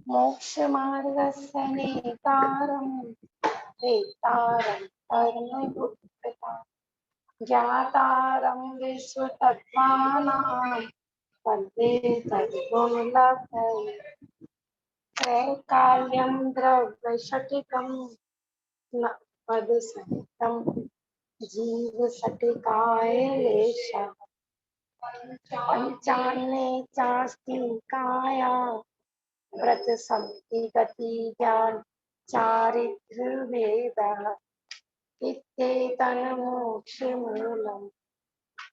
मोक्षमार्गस्य नेतारं वेत्तारं परमबुद्धिं ज्ञातारं विश्वतत्त्वानां वन्दे तद्गुणलब्धये त्रैकाल्यं द्रव्यशटिकं न पदसहितं जीवशटिकाय लेशः पञ्चान्ने चास्तिकाया व्रतसमिति गति ज्ञान चारित्र्यवेदः इत्येतन्मोक्षमूलम्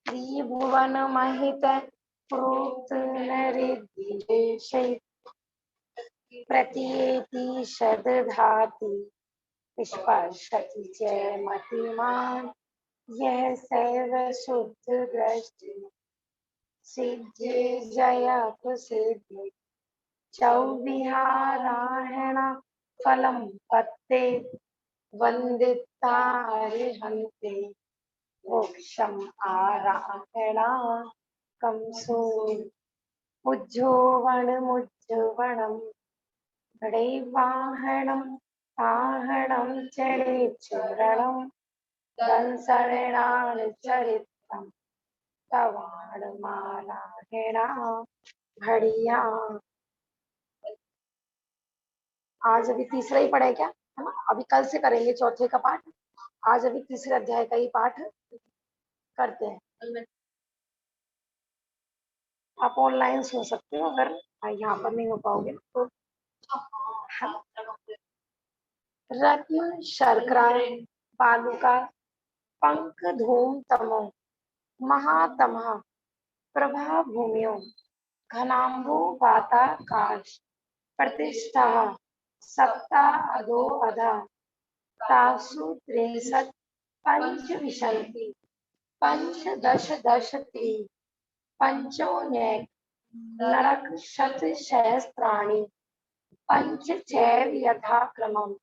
त्रिभुवनमहित प्रोक्तनरिद्धिशै प्रतीयेति शतधाति स्पर्शति च मतिमान् यः सैव शुद्धदृष्टि सिद्धे जयप्रसिद्धे चौविहारायण फलं पत्ते वन्दितारिहन्ते मोक्षम् आरायणा कंसो मुज्झोवणं गणैर्वाहणम् आहणं चरेच्छरणं दंसरणाचरितं तवाणमालाहेणा घड़िया। आज अभी तीसरा ही पढ़े क्या है ना, अभी कल से करेंगे चौथे का पाठ। आज अभी तीसरे अध्याय का ही पाठ करते हैं। आप ऑनलाइन सुन सकते हो, अगर यहाँ पर नहीं हो पाओगे तो। रत्न शर्करा बालुका पंक धूम तमो महातमः प्रभा भूमियो घनाम्बु वाताकाश प्रतिष्ठा सप्ता अधो अधा तासु त्रिंशत् पंचविंशति पंचदश दशति पंचोन्यक नरक शतसहस्राणि पंचचैव यथाक्रमम्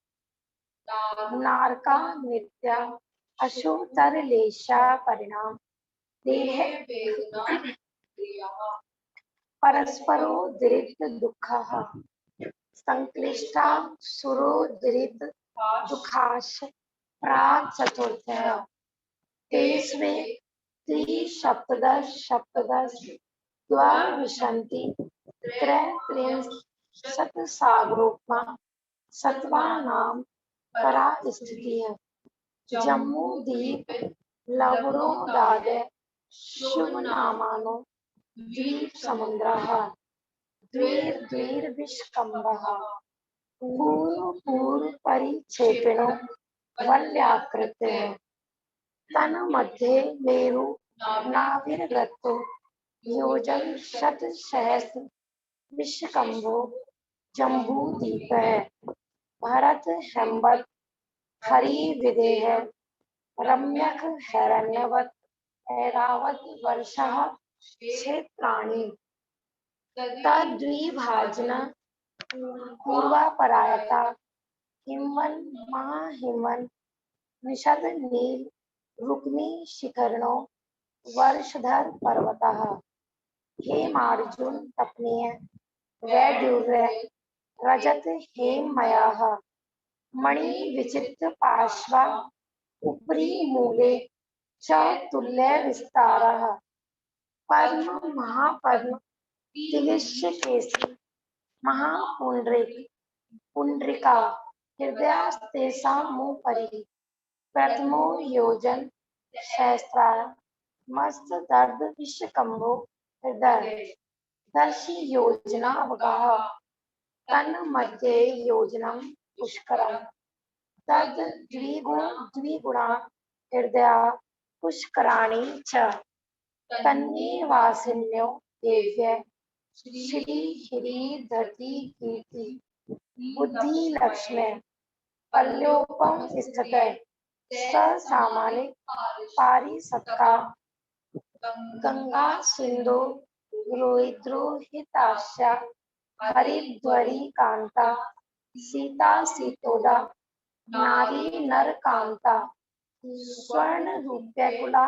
नारका नित्या अशोतरलेशा परिणाम देह परस्परोदृत दुःखः संक्लिष्टा सुरोदृत दुःखाश प्राग चतुर्थः तेस्वे त्रिसप्तदश द्वाविंशति त्रयस्त्रिंशत्सागरोपमा सत्त्वानां परास्थितिः जम्बूद्वीप लवणोदार्य शुभनामानो द्वीप समुद्रः द्वैर्विष्कम्भः पूर्व परिक्षेपिणो वल्याकृतिः तन्मध्ये मेरु नाभिर्गतो योजन शतसहस्र विष्कम्भो जम्बूद्वीपः भरत हेमवत् हरिविदेह रम्यक हिरण्यवत् ऐरावत वर्षः क्षेत्राणि तद्विभाजन पूर्वापरायता हिमवन महाहिमवन निषद नील रुक्मी शिखरणो वर्षधर पर्वतः हेमार्जुन तपनीय वैडूर्य रजत हेममयः मणि विचित्र पार्श्वा उपरि मूले च तुल्य विस्तारः पद्म महापद्म तिलिश्य केसी महापुंड्रिक पुंड्रिका हृदयस्तेषामुपरि प्रथमो योजन सहस्रा मस्त दर्द विश्वकम्भो हृदय दर्शि योजना अवगाह तन्मध्ये योजनम पुष्करम तद द्विगुणा हृदया पुष्कराणि च तन्ये वासिन्यो देव्य श्री धृति कीर्ति बुद्धि लक्ष्मी पल्योपम स्थित स सामानिक पारिसत्का गंगा सिंधु रोहिद्रोहितास्या हरिद्वरी कांता सीता सीतोदा नारी नर कांता स्वर्ण रूप्यकुला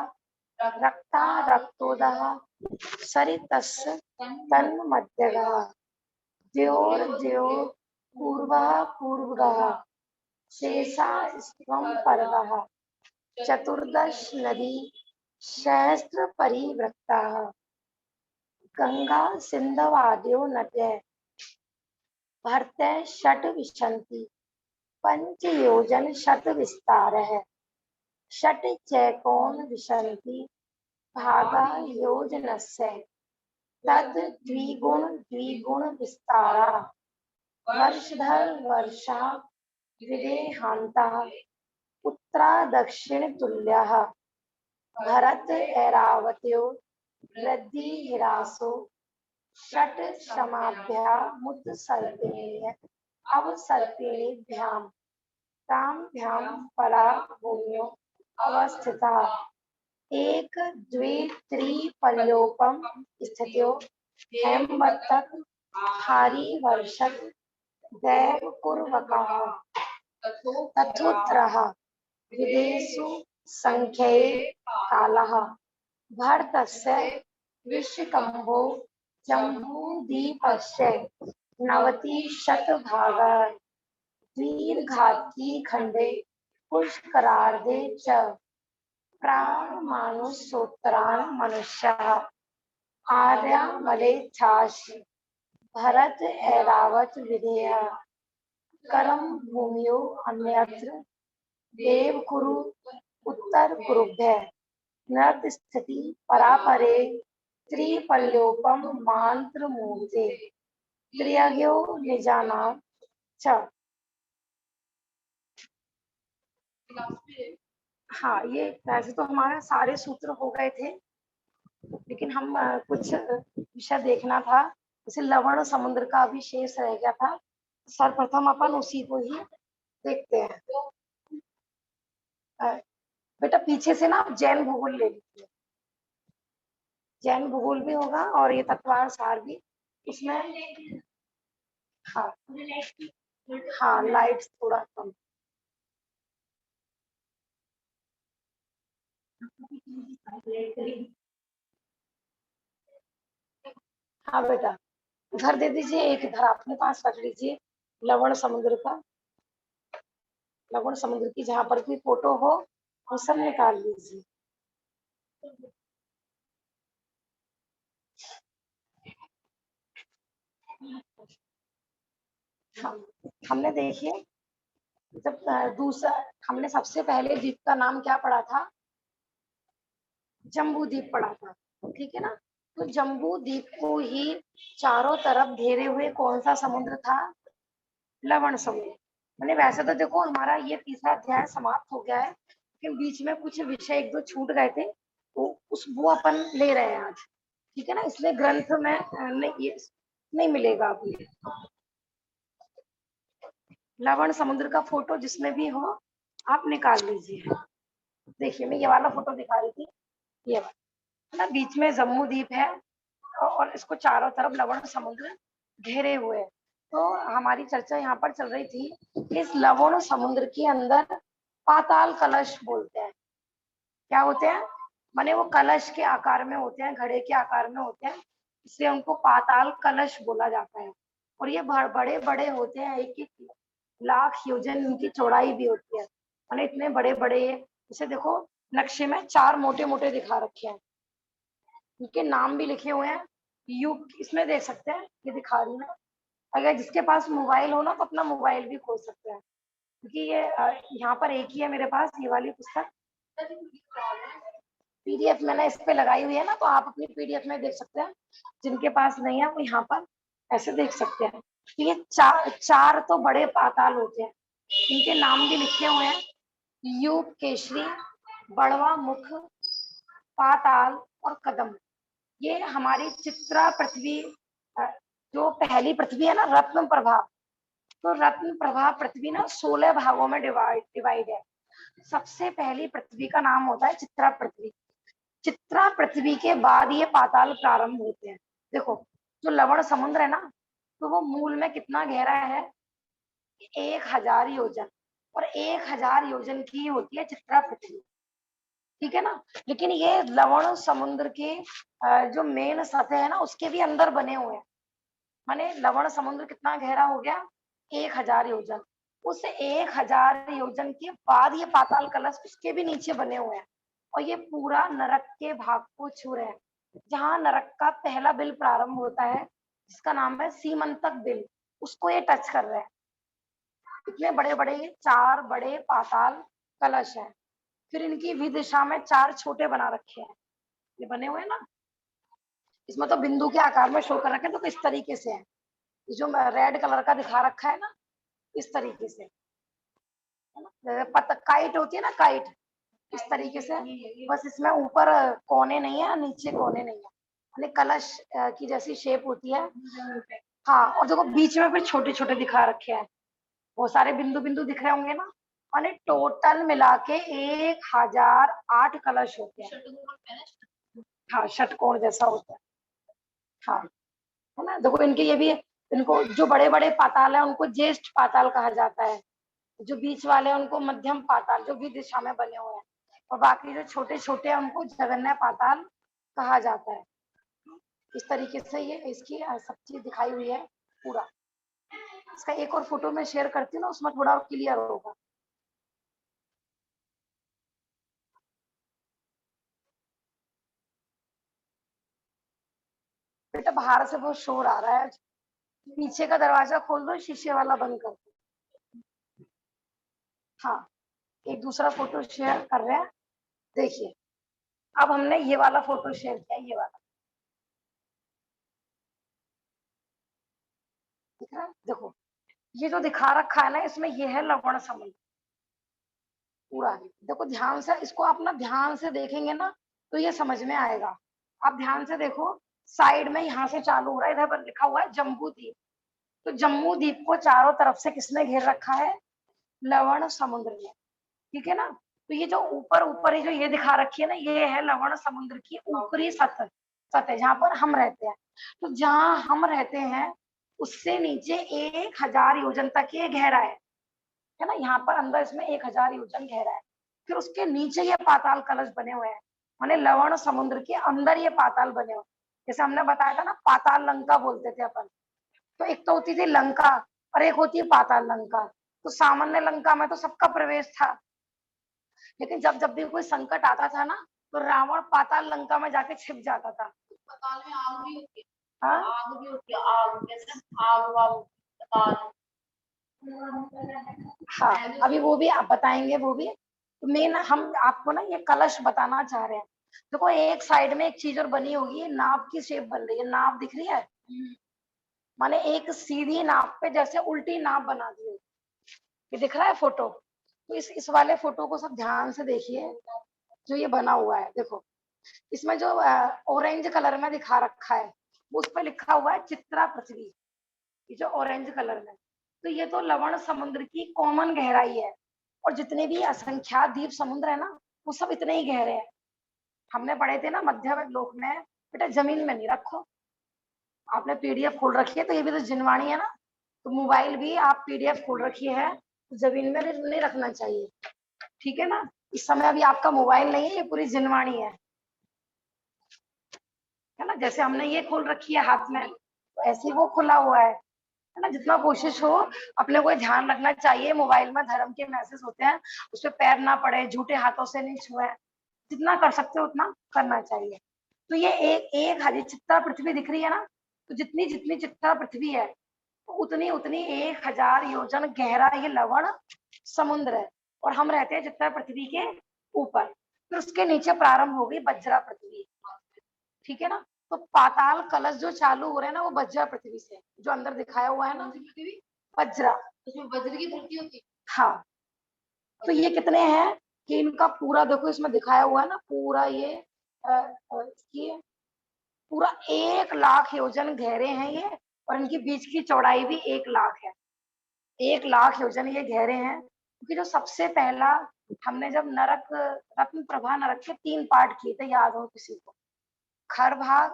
रक्ता रक्तोदः सरितस्य तन्मध्यगः द्योर्द्यो पूर्वः पूर्वगः शेषा स्त्वं परगः चतुर्दश नदी सहस्त्र परिवृत्ताः गंगा सिंधवाद्यो नद्यः भर्तः षट् विशन्ति पंच योजन शत विस्तारः षट् चैकोन विशन्ति भागा योजनस्य तद द्विगुण विस्तारा वर्षधर वर्षा विदेहांता उत्तरा दक्षिण तुल्याः भरत ऐरावत्यो वृद्धि हिरासो षट् समाभ्यामुत्सर्पिणीय अवसर्पिणीभ्यां ताभ्यां परा भूम्यो अवस्थिता एक द्वे त्रिपल्योपम स्थित्यो हेमवत्तक हारी वर्षक दैव कुर्वकः तथोत्तरः विदेशु संख्ये कालः भरतस्य विश्वकम्भो जम्बूद्वीपस्य नवतिशतभागः दीर्घाति खंडे पुष्करार्धे च प्राणमानुसोत्तरान् मनुष्यः आर्यामलेच्छासि भरत ऐरावत विधेय करम भूमियो अन्यत्र देवकुरु उत्तर कुरुभ्य नर्त स्थिति परापरे त्रिपल्योपम मांत्र मूर्ते त्रियज्ञो निजानां च। हाँ, ये वैसे तो हमारे सारे सूत्र हो गए थे, लेकिन हम कुछ विषय देखना था, जैसे लवण समुद्र का भी शेष रह गया था। सर्वप्रथम अपन उसी को ही देखते हैं। बेटा पीछे से ना जैन भूगोल ले लीजिए, जैन भूगोल भी होगा और ये तत्वार सार भी इसमें। हाँ हाँ, लाइट थोड़ा कम। हाँ बेटा, इधर दे दीजिए, एक इधर अपने पास रख लीजिए लवण समुद्र का, लवण समुद्र की जहां पर भी फोटो हो वो सब निकाल लीजिए। हमने देखिए, जब दूसरा हमने सबसे पहले द्वीप का नाम क्या पढ़ा था? जम्बू द्वीप पढ़ा था, ठीक है ना। तो जम्बू द्वीप को ही चारों तरफ घेरे हुए कौन सा समुद्र था? लवण समुद्र। मैंने वैसे तो देखो हमारा ये तीसरा अध्याय समाप्त हो गया है, लेकिन बीच में कुछ विषय एक दो छूट गए थे, तो वो अपन ले रहे हैं आज, ठीक है ना। इसलिए ग्रंथ में नहीं मिलेगा अभी। लवण समुद्र का फोटो जिसमें भी हो आप निकाल लीजिए। देखिए मैं ये वाला फोटो दिखा रही थी, ये वाला ना, बीच में जम्मू द्वीप है और इसको चारों तरफ लवण समुद्र घेरे हुए है। तो हमारी चर्चा यहाँ पर चल रही थी, इस लवण समुद्र के अंदर पाताल कलश बोलते हैं। क्या होते हैं? माने वो कलश के आकार में होते हैं, घड़े के आकार में होते हैं, इसलिए उनको पाताल कलश बोला जाता है। और ये बड़े बड़े होते हैं, एक एक लाख योजन इनकी चौड़ाई भी होती है, माने इतने बड़े बड़े। इसे देखो नक्शे में चार मोटे मोटे दिखा रखे हैं, इनके नाम भी लिखे हुए हैं। इसमें देख सकते हैं, ये दिखा रही है। अगर जिसके पास मोबाइल हो ना तो अपना मोबाइल भी खोल सकते हैं, क्योंकि ये यहाँ पर एक ही है मेरे पास ये वाली पुस्तक। पीडीएफ मैंने इस पे लगाई हुई है ना, तो आप अपनी पीडीएफ में देख सकते हैं। जिनके पास नहीं है वो यहाँ पर ऐसे देख सकते हैं। तो ये चार तो बड़े पाताल होते हैं, इनके नाम भी लिखे हुए हैं। यूप केशरी, बड़वा मुख, पाताल और कदम। ये हमारी चित्रा पृथ्वी, जो पहली पृथ्वी है ना, रत्न प्रभा, तो रत्न प्रभा पृथ्वी ना 16 भागों में डिवाइड है। सबसे पहली पृथ्वी का नाम होता है चित्रा पृथ्वी। चित्रा पृथ्वी के बाद ये पाताल प्रारंभ होते हैं। देखो जो लवण समुद्र है ना, तो वो मूल में कितना गहरा है? 1000 योजन, और 1000 योजन की होती है चित्रा पृथ्वी, ठीक है ना। लेकिन ये लवण समुद्र के जो मेन सतह है ना, उसके भी अंदर बने हुए हैं। माने लवण समुद्र कितना गहरा हो गया, 1000 योजन। उस 1000 योजन के बाद ये पाताल कलश उसके भी नीचे बने हुए हैं और ये पूरा नरक के भाग को छू रहे हैं, जहां नरक का पहला बिल प्रारंभ होता है जिसका नाम है सीमंतक बिल, उसको ये टच कर रहे हैं। इतने बड़े बड़े 4 बड़े पाताल कलश हैं। फिर इनकी विदिशा में 4 छोटे बना रखे हैं, ये बने हुए हैं ना, इसमें तो बिंदु के आकार में शो कर रखे हैं, तो इस तरीके से है। जो रेड कलर का दिखा रखा है ना, इस तरीके से, है ना, काइट होती है ना, काइट, इस तरीके से। बस इसमें ऊपर कोने नहीं है, नीचे कोने नहीं है, यानी कलश की जैसी शेप होती है। हाँ, और देखो बीच में फिर छोटे छोटे दिखा रखे हैं, वो सारे बिंदु बिंदु दिख रहे होंगे ना, यानी टोटल मिला के 1008 कलश होते हैं। हाँ, षटकोण जैसा होता है। हाँ, है ना, देखो इनके ये भी, इनको जो बड़े बड़े पाताल है उनको ज्येष्ठ पाताल कहा जाता है, जो बीच वाले हैं उनको मध्यम पाताल, जो भी दिशा में बने हुए हैं, और बाकी जो छोटे छोटे हैं उनको जघन्य पाताल कहा जाता है। इस तरीके से ये इसकी सब चीज दिखाई हुई है पूरा। इसका एक और फोटो मैं शेयर करती हूँ ना, उसमें थोड़ा और क्लियर होगा। बेटा बाहर से बहुत शोर आ रहा है, पीछे का दरवाजा खोल दो, शीशे वाला बंद कर दो। हाँ, एक दूसरा फोटो शेयर कर रहे हैं, देखिए। अब हमने ये वाला फोटो शेयर किया, ये वाला दिख रहा है, देखो ये जो दिखा रखा है ना, इसमें ये है लवण समुद्र पूरा। देखो ध्यान से इसको, आप ना ध्यान से देखेंगे ना तो ये समझ में आएगा। आप ध्यान से देखो, साइड में यहाँ से चालू हो रहा है, इधर पर लिखा हुआ है जम्बू द्वीप। तो जम्मू द्वीप को चारों तरफ से किसने घेर रखा है, लवण समुद्र ने, ठीक है ना। तो ये जो ऊपर ऊपर जो ये दिखा रखी है ना, ये है लवण समुद्र की ऊपरी सतह, सतह जहाँ पर हम रहते हैं। तो जहाँ हम रहते हैं उससे नीचे 1000 योजन तक ये गहरा है ना, यहाँ पर अंदर इसमें 1000 योजन गहरा है। फिर उसके नीचे ये पाताल कलश बने हुए हैं, माने लवण समुद्र के अंदर ये पाताल बने हुए। जैसे हमने बताया था ना, पाताल लंका बोलते थे अपन। तो एक तो होती थी लंका और एक होती है पाताल लंका। तो सामान्य लंका में तो सबका प्रवेश था, लेकिन जब जब भी कोई संकट आता था ना, तो रावण पाताल लंका में जाके छिप जाता था। पाताल में आग भी होती है, हाँ आग भी होती है, आग जैसे आग वाग पाताल। हाँ, अभी वो भी आप बताएंगे, वो भी। तो मेन हम आपको ना ये कलश बताना चाह रहे हैं। देखो एक साइड में एक चीज और बनी होगी, नाव की शेप बन रही है, नाव दिख रही है, माने एक सीधी नाव पे जैसे उल्टी नाव बना दी है। ये दिख रहा है फोटो। तो इस वाले फोटो को सब ध्यान से देखिए, जो ये बना हुआ है, देखो इसमें जो ऑरेंज कलर में दिखा रखा है, उस पर लिखा हुआ है चित्रा पृथ्वी, ये जो ऑरेंज कलर में। तो ये तो लवण समुद्र की कॉमन गहराई है, और जितने भी असंख्यात द्वीप समुद्र है ना, वो सब इतने ही गहरे हैं। हमने पढ़े थे ना मध्य लोक में, बेटा जमीन में नहीं रखो। आपने पीडीएफ खोल रखी है, तो ये भी तो जिनवाणी है ना, तो मोबाइल भी आप पीडीएफ खोल रखी है, तो जमीन में नहीं रखना चाहिए, ठीक है ना। इस समय अभी आपका मोबाइल नहीं है, ये पूरी जिनवाणी है ना। जैसे हमने ये खोल रखी है हाथ में, तो ऐसे ही वो खुला हुआ है ना। जितना कोशिश हो, अपने को ध्यान रखना चाहिए, मोबाइल में धर्म के मैसेज होते हैं, उस पर पैर ना पड़े, झूठे हाथों से नहीं छुए, जितना कर सकते हो उतना करना चाहिए। तो ये एक एक हरी चित्ता पृथ्वी दिख रही है ना, तो जितनी जितनी चित्ता पृथ्वी है, तो उतनी उतनी 1000 योजन गहरा ये लवण समुद्र है, और हम रहते हैं चित्ता पृथ्वी के ऊपर। फिर उसके नीचे प्रारंभ होगी बज्रा पृथ्वी, ठीक है ना। तो पाताल कलश जो चालू हो रहे हैं ना, वो बज्रा पृथ्वी से, जो अंदर दिखाया हुआ है ना, वज्रा, उसमें वज्र की धरती होती है। हाँ, तो ये कितने हैं कि इनका पूरा देखो, इसमें दिखाया हुआ है ना, पूरा ये ये पूरा 1,00,000 योजन गहरे हैं ये, और इनकी बीच की चौड़ाई भी 1,00,000 है। 1,00,000 योजन ये गहरे हैं, क्योंकि जो सबसे पहला हमने जब नरक, रत्न प्रभा नरक के 3 पार्ट किए थे, याद हो किसी को, खर भाग,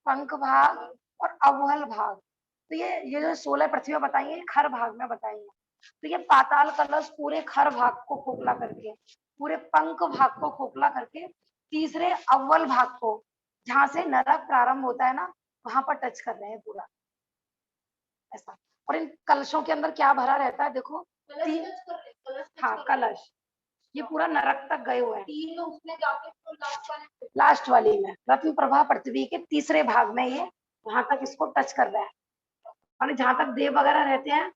पंख भाग और अवहल भाग। तो ये जो 16 पृथ्वी बताई है, खर भाग में बताई है। तो ये पाताल कलश पूरे खर भाग को खोखला करके, पूरे पंख भाग को खोखला करके, तीसरे अव्वल भाग को, जहां से नरक प्रारंभ होता है ना, वहां पर टच कर रहे हैं पूरा। ऐसा। और इन कलशों के अंदर क्या भरा रहता है देखो, तीन, हाँ कलश, ये पूरा नरक तक गए हुए हैं। तीन उसमें जाके लास्ट वाली में रत्न प्रभा पृथ्वी के तीसरे भाग में ये वहां तक इसको टच कर रहा है, और जहां तक देव वगैरह रहते हैं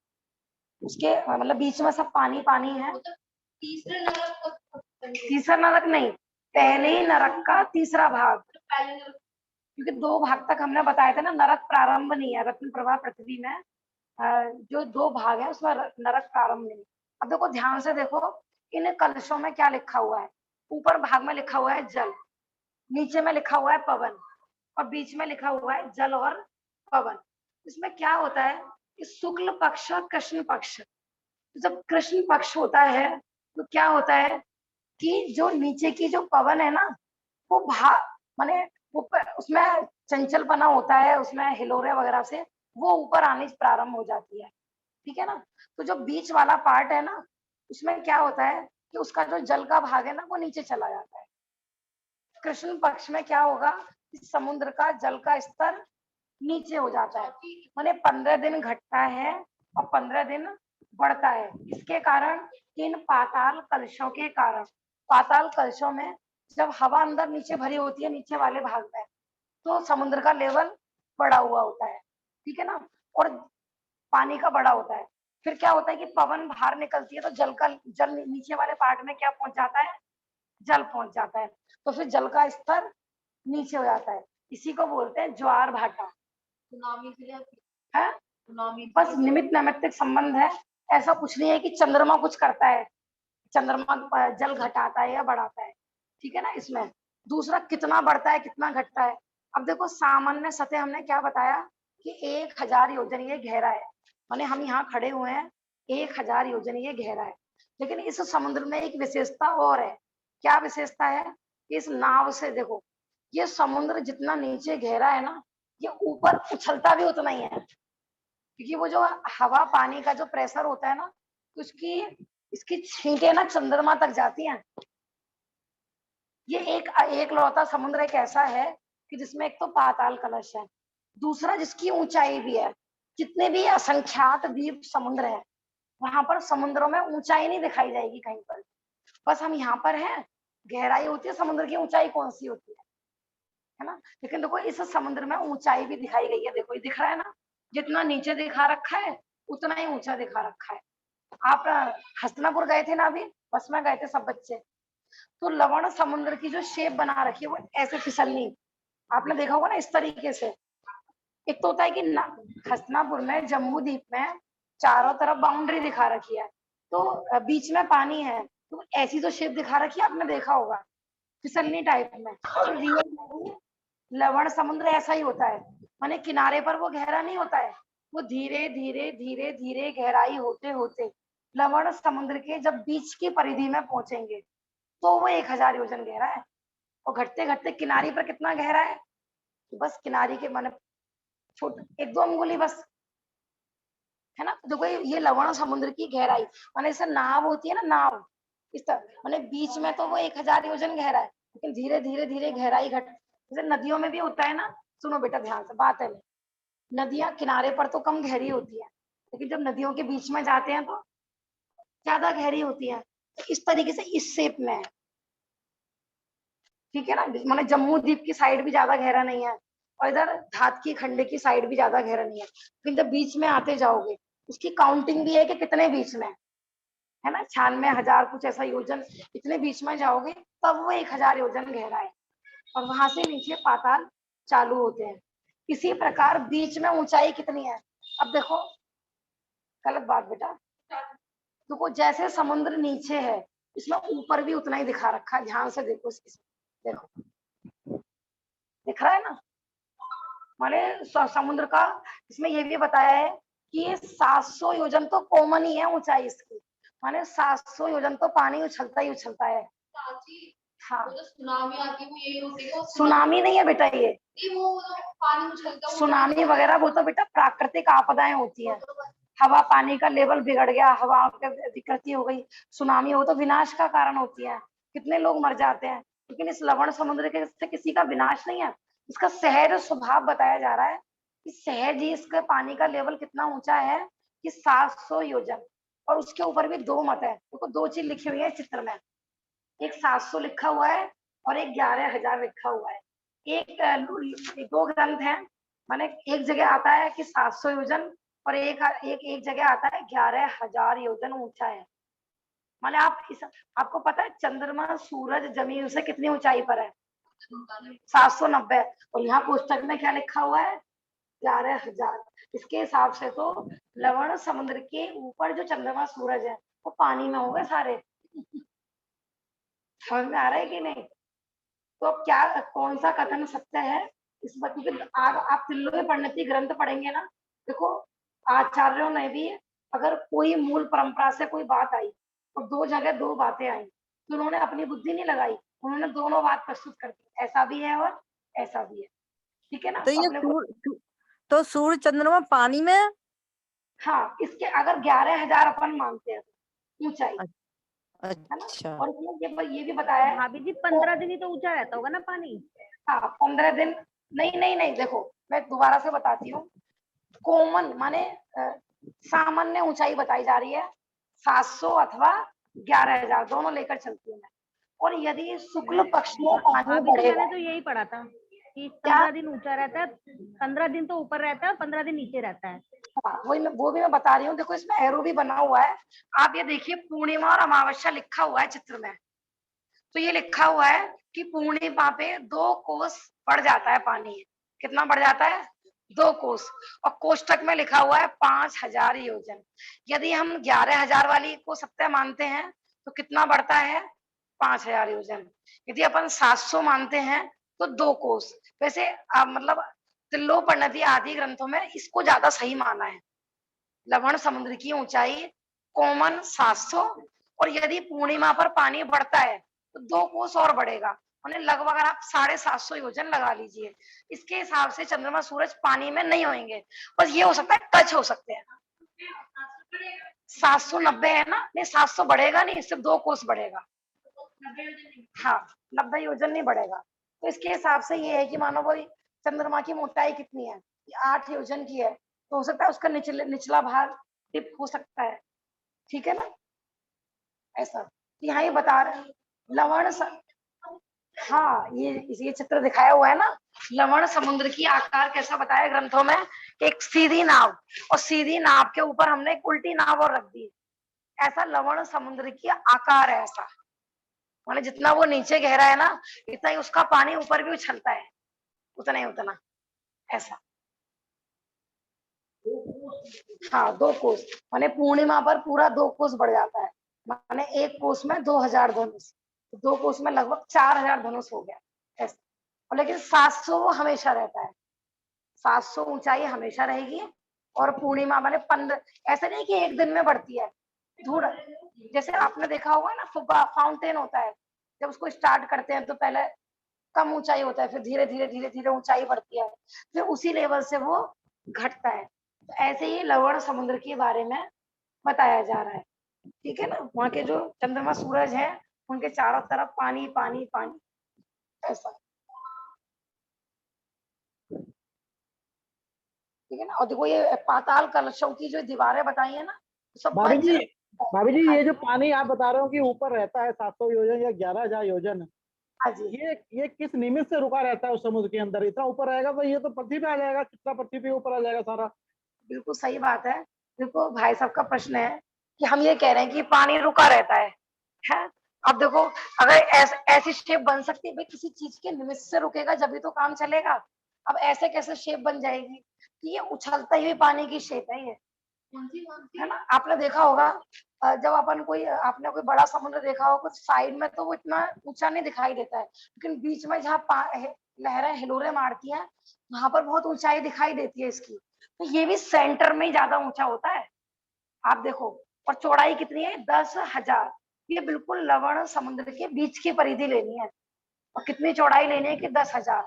उसके मतलब बीच में सब पानी पानी है। तीसरे नरक तीसरा नरक नहीं, पहले ही नरक का तीसरा भाग, पहले नरक, क्योंकि 2 भाग तक हमने बताया था ना, नरक प्रारंभ नहीं है रत्न प्रभा पृथ्वी में। जो 2 भाग है उसमें नरक प्रारंभ नहीं। अब देखो ध्यान से देखो, इन कलशों में क्या लिखा हुआ है। ऊपर भाग में लिखा हुआ है जल, नीचे में लिखा हुआ है पवन, और बीच में लिखा हुआ है जल और पवन। इसमें क्या होता है कि शुक्ल पक्ष और कृष्ण पक्ष, जब कृष्ण पक्ष होता है तो क्या होता है कि जो नीचे की जो पवन है ना, वो माने उसमें चंचलपना होता है, उसमें हिलोरे वगैरह से वो ऊपर आने प्रारंभ हो जाती है, ठीक है ना। तो जो बीच वाला पार्ट है ना, उसमें क्या होता है कि उसका जो जल का भाग है ना वो नीचे चला जाता है। कृष्ण पक्ष में क्या होगा कि समुद्र का जल का स्तर नीचे हो जाता है, माने 15 दिन घटता है और 15 दिन बढ़ता है। इसके कारण इन पाताल कलशों के कारण, पाताल कलशों में जब हवा अंदर नीचे भरी होती है नीचे वाले भाग में, तो समुद्र का लेवल बढ़ा हुआ होता है, ठीक है ना, और पानी का बढ़ा होता है। फिर क्या होता है कि पवन बाहर निकलती है तो जल नीचे वाले पार्ट में क्या पहुंच जाता है, जल पहुंच जाता है, तो फिर जल का स्तर नीचे हो जाता है। इसी को बोलते हैं ज्वार भाटा। सुनामी के लिए है सुनामी बस निमित्त नैमित्तिक संबंध है, ऐसा कुछ नहीं है कि चंद्रमा कुछ करता है, चंद्रमा जल घटाता है या बढ़ाता है, ठीक है ना। इसमें दूसरा कितना बढ़ता है कितना घटता है। अब देखो सामान्य सतह हमने क्या बताया कि 1000 योजन ये गहरा है, माने हम यहाँ खड़े हुए हैं 1000 योजन ये गहरा है। लेकिन इस समुद्र में एक विशेषता और है। क्या विशेषता है? इस नाव से देखो, ये समुद्र जितना नीचे गहरा है ना, ये ऊपर उछलता भी उतना ही है, क्योंकि वो जो हवा पानी का जो प्रेशर होता है ना, उसकी इसकी छींटे ना चंद्रमा तक जाती हैं। ये एक लौता समुद्र एक ऐसा है कि जिसमें एक तो पाताल कलश है, दूसरा जिसकी ऊंचाई भी है। जितने भी असंख्यात द्वीप समुद्र है, वहां पर समुद्रों में ऊंचाई नहीं दिखाई जाएगी कहीं पर। बस हम यहाँ पर हैं, गहराई होती है, समुद्र की ऊंचाई कौन सी होती है ना। लेकिन देखो इस समुद्र में ऊंचाई भी दिखाई गई है, देखो ये दिख रहा है ना, जितना नीचे दिखा रखा है उतना ही ऊंचा दिखा रखा है। आप हस्तिनापुर गए थे ना अभी, बस में गए थे सब बच्चे, तो लवण समुद्र की जो शेप बना रखी है वो ऐसे फिसलनी, आपने देखा होगा ना इस तरीके से। एक तो होता है कि हस्तिनापुर में जम्मू द्वीप में चारों तरफ बाउंड्री दिखा रखी है, तो बीच में पानी है, तो ऐसी जो शेप दिखा रखी है आपने देखा होगा फिसलनी टाइप में। तो रियल में लवण समुद्र ऐसा ही होता है, माने किनारे पर वो गहरा नहीं होता है, वो धीरे धीरे धीरे धीरे गहराई होते होते लवण समुद्र के जब बीच की परिधि में पहुंचेंगे तो वो 1000 योजन गहरा है। और घटते घटते किनारी पर कितना गहरा है, तो बस किनारी के माने छोटे 1-2 अंगुली बस, है ना। देखो ये लवण समुद्र की गहराई, माने जैसे नाव होती है ना, नाव इस तरह, माने बीच में तो वो 1000 योजन गहरा है, लेकिन धीरे धीरे धीरे गहराई घट, जैसे नदियों में भी होता है ना। सुनो बेटा ध्यान से, बात है, नदियां किनारे पर तो कम गहरी होती है, लेकिन जब नदियों के बीच में जाते हैं तो ज्यादा गहरी होती है। तो इस तरीके से इस शेप में है, ठीक है ना। माने जम्मू द्वीप की साइड भी ज्यादा गहरा नहीं है, और इधर धात की खंड की साइड भी ज्यादा गहरा नहीं है, फिर जब बीच में आते जाओगे उसकी काउंटिंग भी है कि कितने बीच में है ना, 96,000 कुछ ऐसा योजन, इतने बीच में जाओगे तब वो 1000 योजन गहरा है, और वहां से नीचे पाताल चालू होते हैं। इसी प्रकार बीच में ऊंचाई कितनी है, अब देखो, गलत बात बेटा, देखो जैसे समुद्र नीचे है इसमें ऊपर भी उतना ही दिखा रखा है, ध्यान से देखो देखो दिख रहा है ना, माने समुद्र का इसमें ये भी बताया है कि ये 700 योजन तो कॉमन ही है ऊंचाई इसकी, माने 700 योजन तो पानी उछलता ही उछलता है। हाँ वो जो सुनामी आती है वो यही होती है, सुनामी नहीं है बेटा ये, वो पानी उछलता सुनामी वगैरह वो तो बेटा प्राकृतिक आपदाएं होती हैं, हवा पानी का लेवल बिगड़ गया, हवा विकृति हो गई, सुनामी हो तो विनाश का कारण होती है, कितने लोग मर जाते हैं। लेकिन इस लवण समुद्र के से किसी का विनाश नहीं है, इसका सहज स्वभाव बताया जा रहा है कि सहज ही इसका पानी का लेवल कितना ऊंचा है कि 700 योजन। और उसके ऊपर भी दो मत है, देखो दो चीज लिखी हुई है चित्र में, एक 700 लिखा हुआ है और एक 11,000 लिखा हुआ है। दो ग्रंथ है, माने एक जगह आता है कि 700 योजन और एक जगह आता है 11,000 योजन ऊंचा है। माने आपको पता है चंद्रमा सूरज जमीन से कितनी ऊंचाई पर है? 790। और यहाँ पुस्तक में क्या लिखा हुआ है? 11,000। इसके हिसाब से तो लवण समुद्र के ऊपर जो चंद्रमा सूरज है वो पानी में हो गए सारे। समझ में आ रहा है कि नहीं? तो अब क्या, कौन सा कथन सत्य है इस बात की? आप त्रिलोकी परिणति ग्रंथ पढ़ेंगे ना, देखो आचार्यों ने भी, अगर कोई मूल परंपरा से कोई बात आई और दो जगह दो बातें आई तो उन्होंने अपनी बुद्धि नहीं लगाई, उन्होंने दोनों बात प्रस्तुत कर दी, ऐसा भी है और ऐसा भी है। ठीक है ना? तो ये अपने को तो सूर्य चंद्रमा पानी में। हाँ, इसके अगर 11,000 अपन मानते हैं ऊंचाई, है ना? अच्छा। और उसमें ये भी बताया है भाभी जी 15 दिन ही तो ऊंचा रहता होगा ना पानी। हाँ 15 दिन। नहीं नहीं नहीं, देखो मैं दोबारा से बताती हूँ। कॉमन माने सामान्य ऊंचाई बताई जा रही है 700 अथवा 11,000 दोनों लेकर चलती हूँ मैं। और यदि शुक्ल पक्ष में पानी भाभी जी बढ़ेगा, मैंने तो यही पढ़ा था कि 15 दिन ऊंचा रहता है, 15 दिन तो ऊपर रहता है, 15 दिन नीचे रहता है। हाँ वो भी मैं बता रही हूँ। देखो इसमें एरो भी बना हुआ है, आप ये देखिए पूर्णिमा और अमावस्या लिखा हुआ है चित्र में। तो ये लिखा हुआ है कि पूर्णिमा पे 2 कोस बढ़ जाता है पानी। कितना बढ़ जाता है? 2 कोस। और कोष्टक में लिखा हुआ है 5,000 योजन। यदि हम 11,000 वाली को सत्य मानते हैं तो कितना बढ़ता है? 5,000 योजन। यदि अपन 700 मानते हैं तो 2 कोस। वैसे मतलब त्रिलोकपर्णति आदि ग्रंथों में इसको ज्यादा सही माना है। लवण समुद्र की ऊंचाई कॉमन 700, और यदि पूर्णिमा पर पानी बढ़ता है तो 2 कोस और बढ़ेगा, उन्हें लगभग आप 750 योजन लगा लीजिए। इसके हिसाब से चंद्रमा सूरज पानी में नहीं होंगे, बस ये हो सकता है टच हो सकते हैं। 790 है ना? नहीं 700 बढ़ेगा नहीं, सिर्फ 2 कोस बढ़ेगा। हाँ 90 योजन नहीं बढ़ेगा। तो इसके हिसाब से ये है कि मानो वो चंद्रमा की मोटाई कितनी है? 8 योजन की है, तो हो सकता है उसका निचला भाग टिप हो सकता है। ठीक है ना? ऐसा यहाँ ये बता रहे हैं लवण हाँ ये चित्र दिखाया हुआ है ना, लवण समुद्र की आकार कैसा बताया ग्रंथों में? एक सीधी नाव, और सीधी नाव के ऊपर हमने एक उल्टी नाव और रख दी। ऐसा लवण समुद्र की आकार है ऐसा, माने जितना वो नीचे गहरा है ना, इतना ही उसका पानी ऊपर भी उछलता है, उतना ही उतना। ऐसा हाँ 2 कोस, माने पूर्णिमा पर पूरा 2 कोस बढ़ जाता है। माने एक कोस में 2,000 धनुष, 2 कोस में लगभग 4,000 धनुष हो गया ऐसा। और लेकिन 700 वो हमेशा रहता है, 700 ऊंचाई हमेशा रहेगी। और पूर्णिमा माने 15, ऐसा नहीं कि एक दिन में बढ़ती है। थोड़ा जैसे आपने देखा होगा ना, फुब्बा फाउंटेन होता है, जब उसको स्टार्ट करते हैं तो पहले कम ऊंचाई होता है, फिर धीरे धीरे ऊंचाई बढ़ती है, फिर उसी लेवल से वो घटता है। तो ऐसे ही लवण समुद्र के बारे में बताया जा रहा है। ठीक है ना? वहाँ के जो चंद्रमा सूरज है उनके चारों तरफ पानी पानी पानी ऐसा। ठीक है ना? और देखो ये पाताल कलशों की जो दीवारें बताई है ना, सब भाभी जी ये जो पानी आप बता रहे हो कि ऊपर रहता है 700 योजन या 11,000 योजन, हाँ जी। ये किस निमित्त से रुका रहता है उस समुद्र के अंदर? इतना ऊपर रहेगा तो ये तो पृथ्वी पे आ जाएगा, कितना पृथ्वी पे ऊपर आ जाएगा सारा। बिल्कुल सही बात है। देखो भाई साहब का प्रश्न है कि हम ये कह रहे हैं कि पानी रुका रहता है? अब देखो अगर ऐसी शेप बन सकती है भाई, किसी चीज के निमित्त से रुकेगा जब भी तो काम चलेगा। अब ऐसे कैसे शेप बन जाएगी? ये उछलता हुए पानी की शेप है ये, है ना? आपने देखा होगा जब अपन आपने कोई बड़ा समुद्र देखा हो कुछ साइड में, तो वो इतना ऊंचा नहीं दिखाई देता है, लेकिन बीच में जहाँ लहरें हिलोरे मारती हैं वहां पर बहुत ऊंचाई दिखाई देती है इसकी। तो ये भी सेंटर में ही ज्यादा ऊंचा होता है, आप देखो। और चौड़ाई कितनी है? 10,000। ये बिल्कुल लवण समुद्र के बीच की परिधि लेनी है। और कितनी चौड़ाई लेनी है? कि 10,000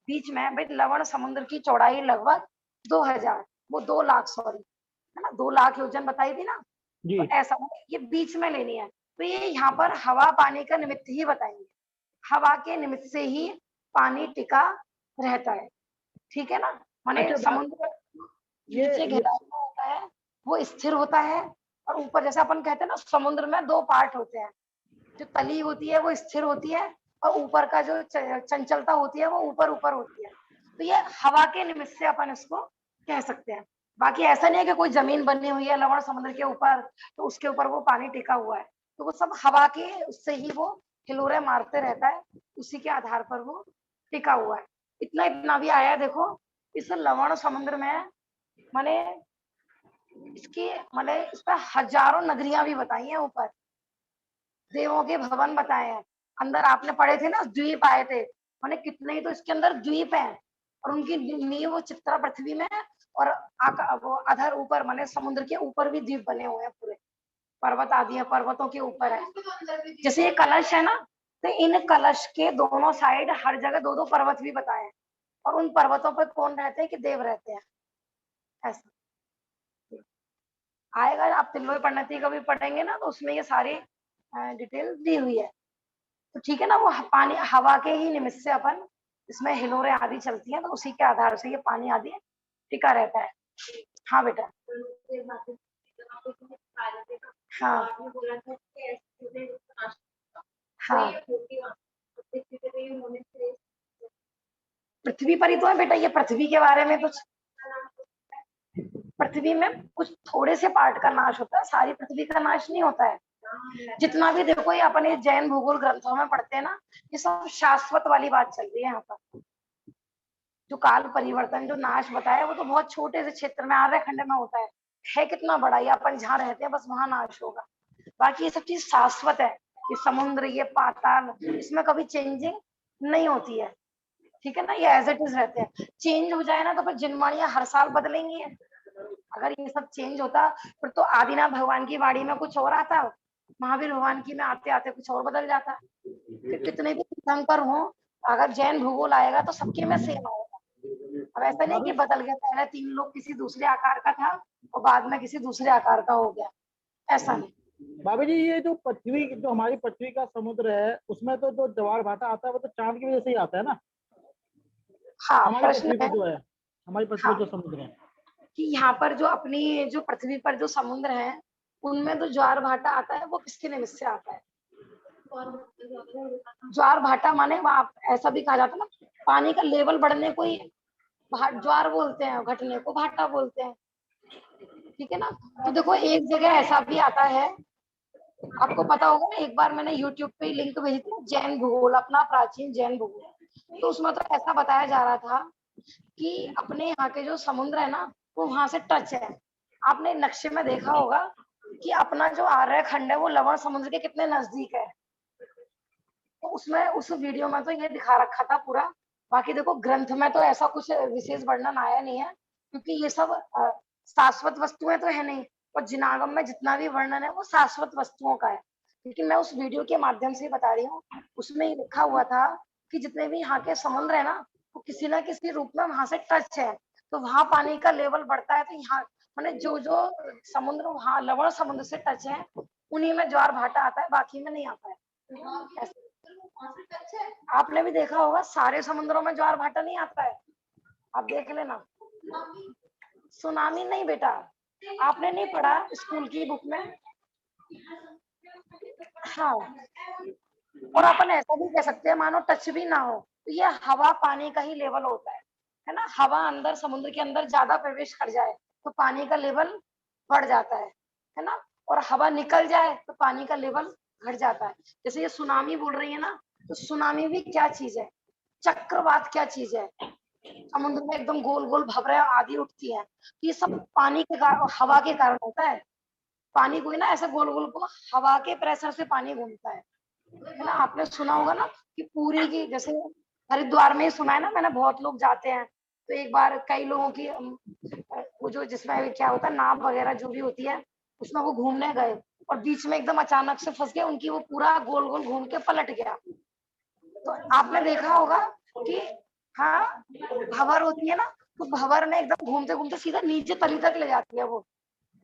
बीच में। भाई लवण समुद्र की चौड़ाई लगभग 2,000, वो 2 लाख सॉरी, है ना? 2 लाख योजन बताई थी ना? जी। तो ऐसा ये बीच में लेनी है। तो ये यहाँ पर हवा पानी का निमित्त ही बताएंगे, हवा के निमित्त से ही पानी टिका रहता है। ठीक है ना? माने अच्छा, समुद्र नीचे गहराई में होता है वो स्थिर होता है, और ऊपर जैसे अपन कहते हैं ना समुद्र में दो पार्ट होते हैं, जो तली होती है वो स्थिर होती है और ऊपर का जो चंचलता होती है वो ऊपर ऊपर होती है। तो ये हवा के निमित्त से अपन इसको कह सकते हैं। बाकी ऐसा नहीं है कि कोई जमीन बनी हुई है लवण समुद्र के ऊपर तो उसके ऊपर वो पानी टिका हुआ है, तो वो सब हवा के उससे ही वो हिलोरे मारते रहता है, उसी के आधार पर वो टिका हुआ है। इतना इतना भी आया है देखो इस लवण समुद्र में, माने इसकी माने इस पर हजारों नगरियां भी बताई हैं ऊपर, देवों के भवन बताए हैं। अंदर आपने पढ़े थे ना द्वीप आए थे, माने कितने ही तो इसके अंदर द्वीप हैं और उनकी नींव वो चित्रा पृथ्वी में है, और वो अधर ऊपर माने समुद्र के ऊपर भी द्वीप बने हुए हैं पूरे, पर्वत आदि है, पर्वतों के ऊपर है। उसके तो अंदर भी जैसे ये कलश है ना, तो इन कलश के दोनों साइड हर जगह दो दो पर्वत भी बताए हैं, और उन पर्वतों पर कौन रहते हैं कि देव रहते हैं। ऐसा आएगा, आप तिल्लोई परिणति कभी पढ़ेंगे ना तो उसमें ये सारी डिटेल दी हुई है। तो ठीक है ना, वो पानी हवा के ही निमित्त से अपन इसमें हिलोरे आदि चलती हैं, तो उसी के आधार से ये पानी आदि टिका रहता है। हाँ बेटा, हाँ हाँ, पृथ्वी पर ही तो है बेटा, ये पृथ्वी के बारे में कुछ, पृथ्वी में कुछ थोड़े से पार्ट का नाश होता है, सारी पृथ्वी का नाश नहीं होता है। जितना भी देखो ये अपने जैन भूगोल ग्रंथों में पढ़ते हैं ना, ये सब शाश्वत वाली बात चल रही है यहाँ पर। जो काल परिवर्तन जो नाश बताया वो तो बहुत छोटे से क्षेत्र में आर्य खंड में होता है कितना बड़ा, ये अपन जहाँ रहते हैं बस वहां नाश होगा। बाकी ये सब चीज शाश्वत है, ये समुद्र ये पाताल इसमें कभी चेंजिंग नहीं होती है, ठीक है ना, ये एज इट इज रहते हैं। चेंज हो जाए ना तो फिर जिनवाणियां हर साल बदलेंगी। अगर ये सब चेंज होता फिर तो आदिनाथ भगवान की वाणी में कुछ और आता, महावीर भगवान की में आते आते कुछ और बदल जाता। फिर कितने भी तीर्थंकर हो, अगर जैन भूगोल आएगा तो सबके में सेम आएगा। अब ऐसा नहीं कि बदल गया, पहले 3 लोग किसी दूसरे आकार का था और बाद में किसी दूसरे आकार का हो गया, ऐसा नहीं। बाबा जी ये जो पृथ्वी जो हमारी पृथ्वी का समुद्र है उसमें तो जो ज्वार भाटा आता है वो तो चांद की वजह से ही आता है ना। हाँ, हमारी प्रश्न पृथ्वी है पे जो है, हमारी पृथ्वी हाँ जो समुद्र है। कि यहाँ पर जो अपनी जो पृथ्वी पर जो समुद्र है उनमें तो ज्वार भाटा आता है, वो किसके निमित्त से आता है? ज्वार भाटा माने आप ऐसा भी कहा जाता है ना, पानी का लेवल बढ़ने को ही ज्वार बोलते हैं, घटने को भाटा बोलते हैं, ठीक है ना। तो देखो एक जगह ऐसा भी आता है, आपको पता होगा ना, एक बार मैंने YouTube पे लिंक भेजी थी, जैन भूगोल, अपना प्राचीन जैन भूगोल, तो उसमें तो ऐसा बताया जा रहा था कि अपने यहाँ के जो समुद्र है ना वो वहां से टच है। आपने नक्शे में देखा होगा कि अपना जो आर्य खंड है वो लवण समुद्र के कितने नजदीक है, तो उसमें उस वीडियो में तो ये दिखा रखा था पूरा। बाकी देखो ग्रंथ में तो ऐसा कुछ विशेष वर्णन आया नहीं है, क्योंकि ये सब शाश्वत वस्तुएं तो है नहीं, और जिनागम में जितना भी वर्णन है वो शाश्वत वस्तुओं का है। लेकिन मैं उस वीडियो के माध्यम से बता रही हूँ, उसमें ये लिखा हुआ था कि जितने भी यहाँ के समुद्र है ना वो किसी ना किसी रूप में वहां से टच है, तो वहां पानी का लेवल बढ़ता है, तो यहाँ मैंने जो जो समुद्र वहां लवण समुद्र से टच है उन्हीं में ज्वार भाटा आता है, बाकी में नहीं आता है। ऐसे आपने भी देखा होगा सारे समुद्रों में ज्वार भाटा नहीं आता है, आप देख लेना। सुनामी नहीं बेटा, आपने नहीं पढ़ा स्कूल की बुक में। हाँ, और अपन ऐसा भी कह सकते हैं मानो टच भी ना हो तो ये हवा पानी का ही लेवल होता है ना। हवा अंदर समुद्र के अंदर ज्यादा प्रवेश कर जाए तो पानी का लेवल बढ़ जाता है ना, और हवा निकल जाए तो पानी का लेवल घट जाता है। जैसे ये सुनामी बोल रही है ना, तो सुनामी भी क्या चीज है, चक्रवात क्या चीज है, समुद्र में एकदम गोल गोल भंवरें आदि उठती है, ये सब पानी के कारण हवा के कारण होता है। पानी को ही ना ऐसे गोल गोल को हवा के प्रेशर से पानी घूमता है ना। आपने सुना होगा ना कि पूरी की, जैसे हरिद्वार में ही सुना है ना मैंने, बहुत लोग जाते हैं तो एक बार कई लोगों की वो जो जिसमें क्या होता है नाव वगैरह जो भी होती है उसमें वो घूमने गए और बीच में एकदम अचानक से फंस गए, उनकी वो पूरा गोल गोल घूम के पलट गया। तो आपने देखा होगा कि हाँ भंवर होती है ना, तो भंवर में एकदम घूमते घूमते सीधा नीचे तली तक ले जाती है वो,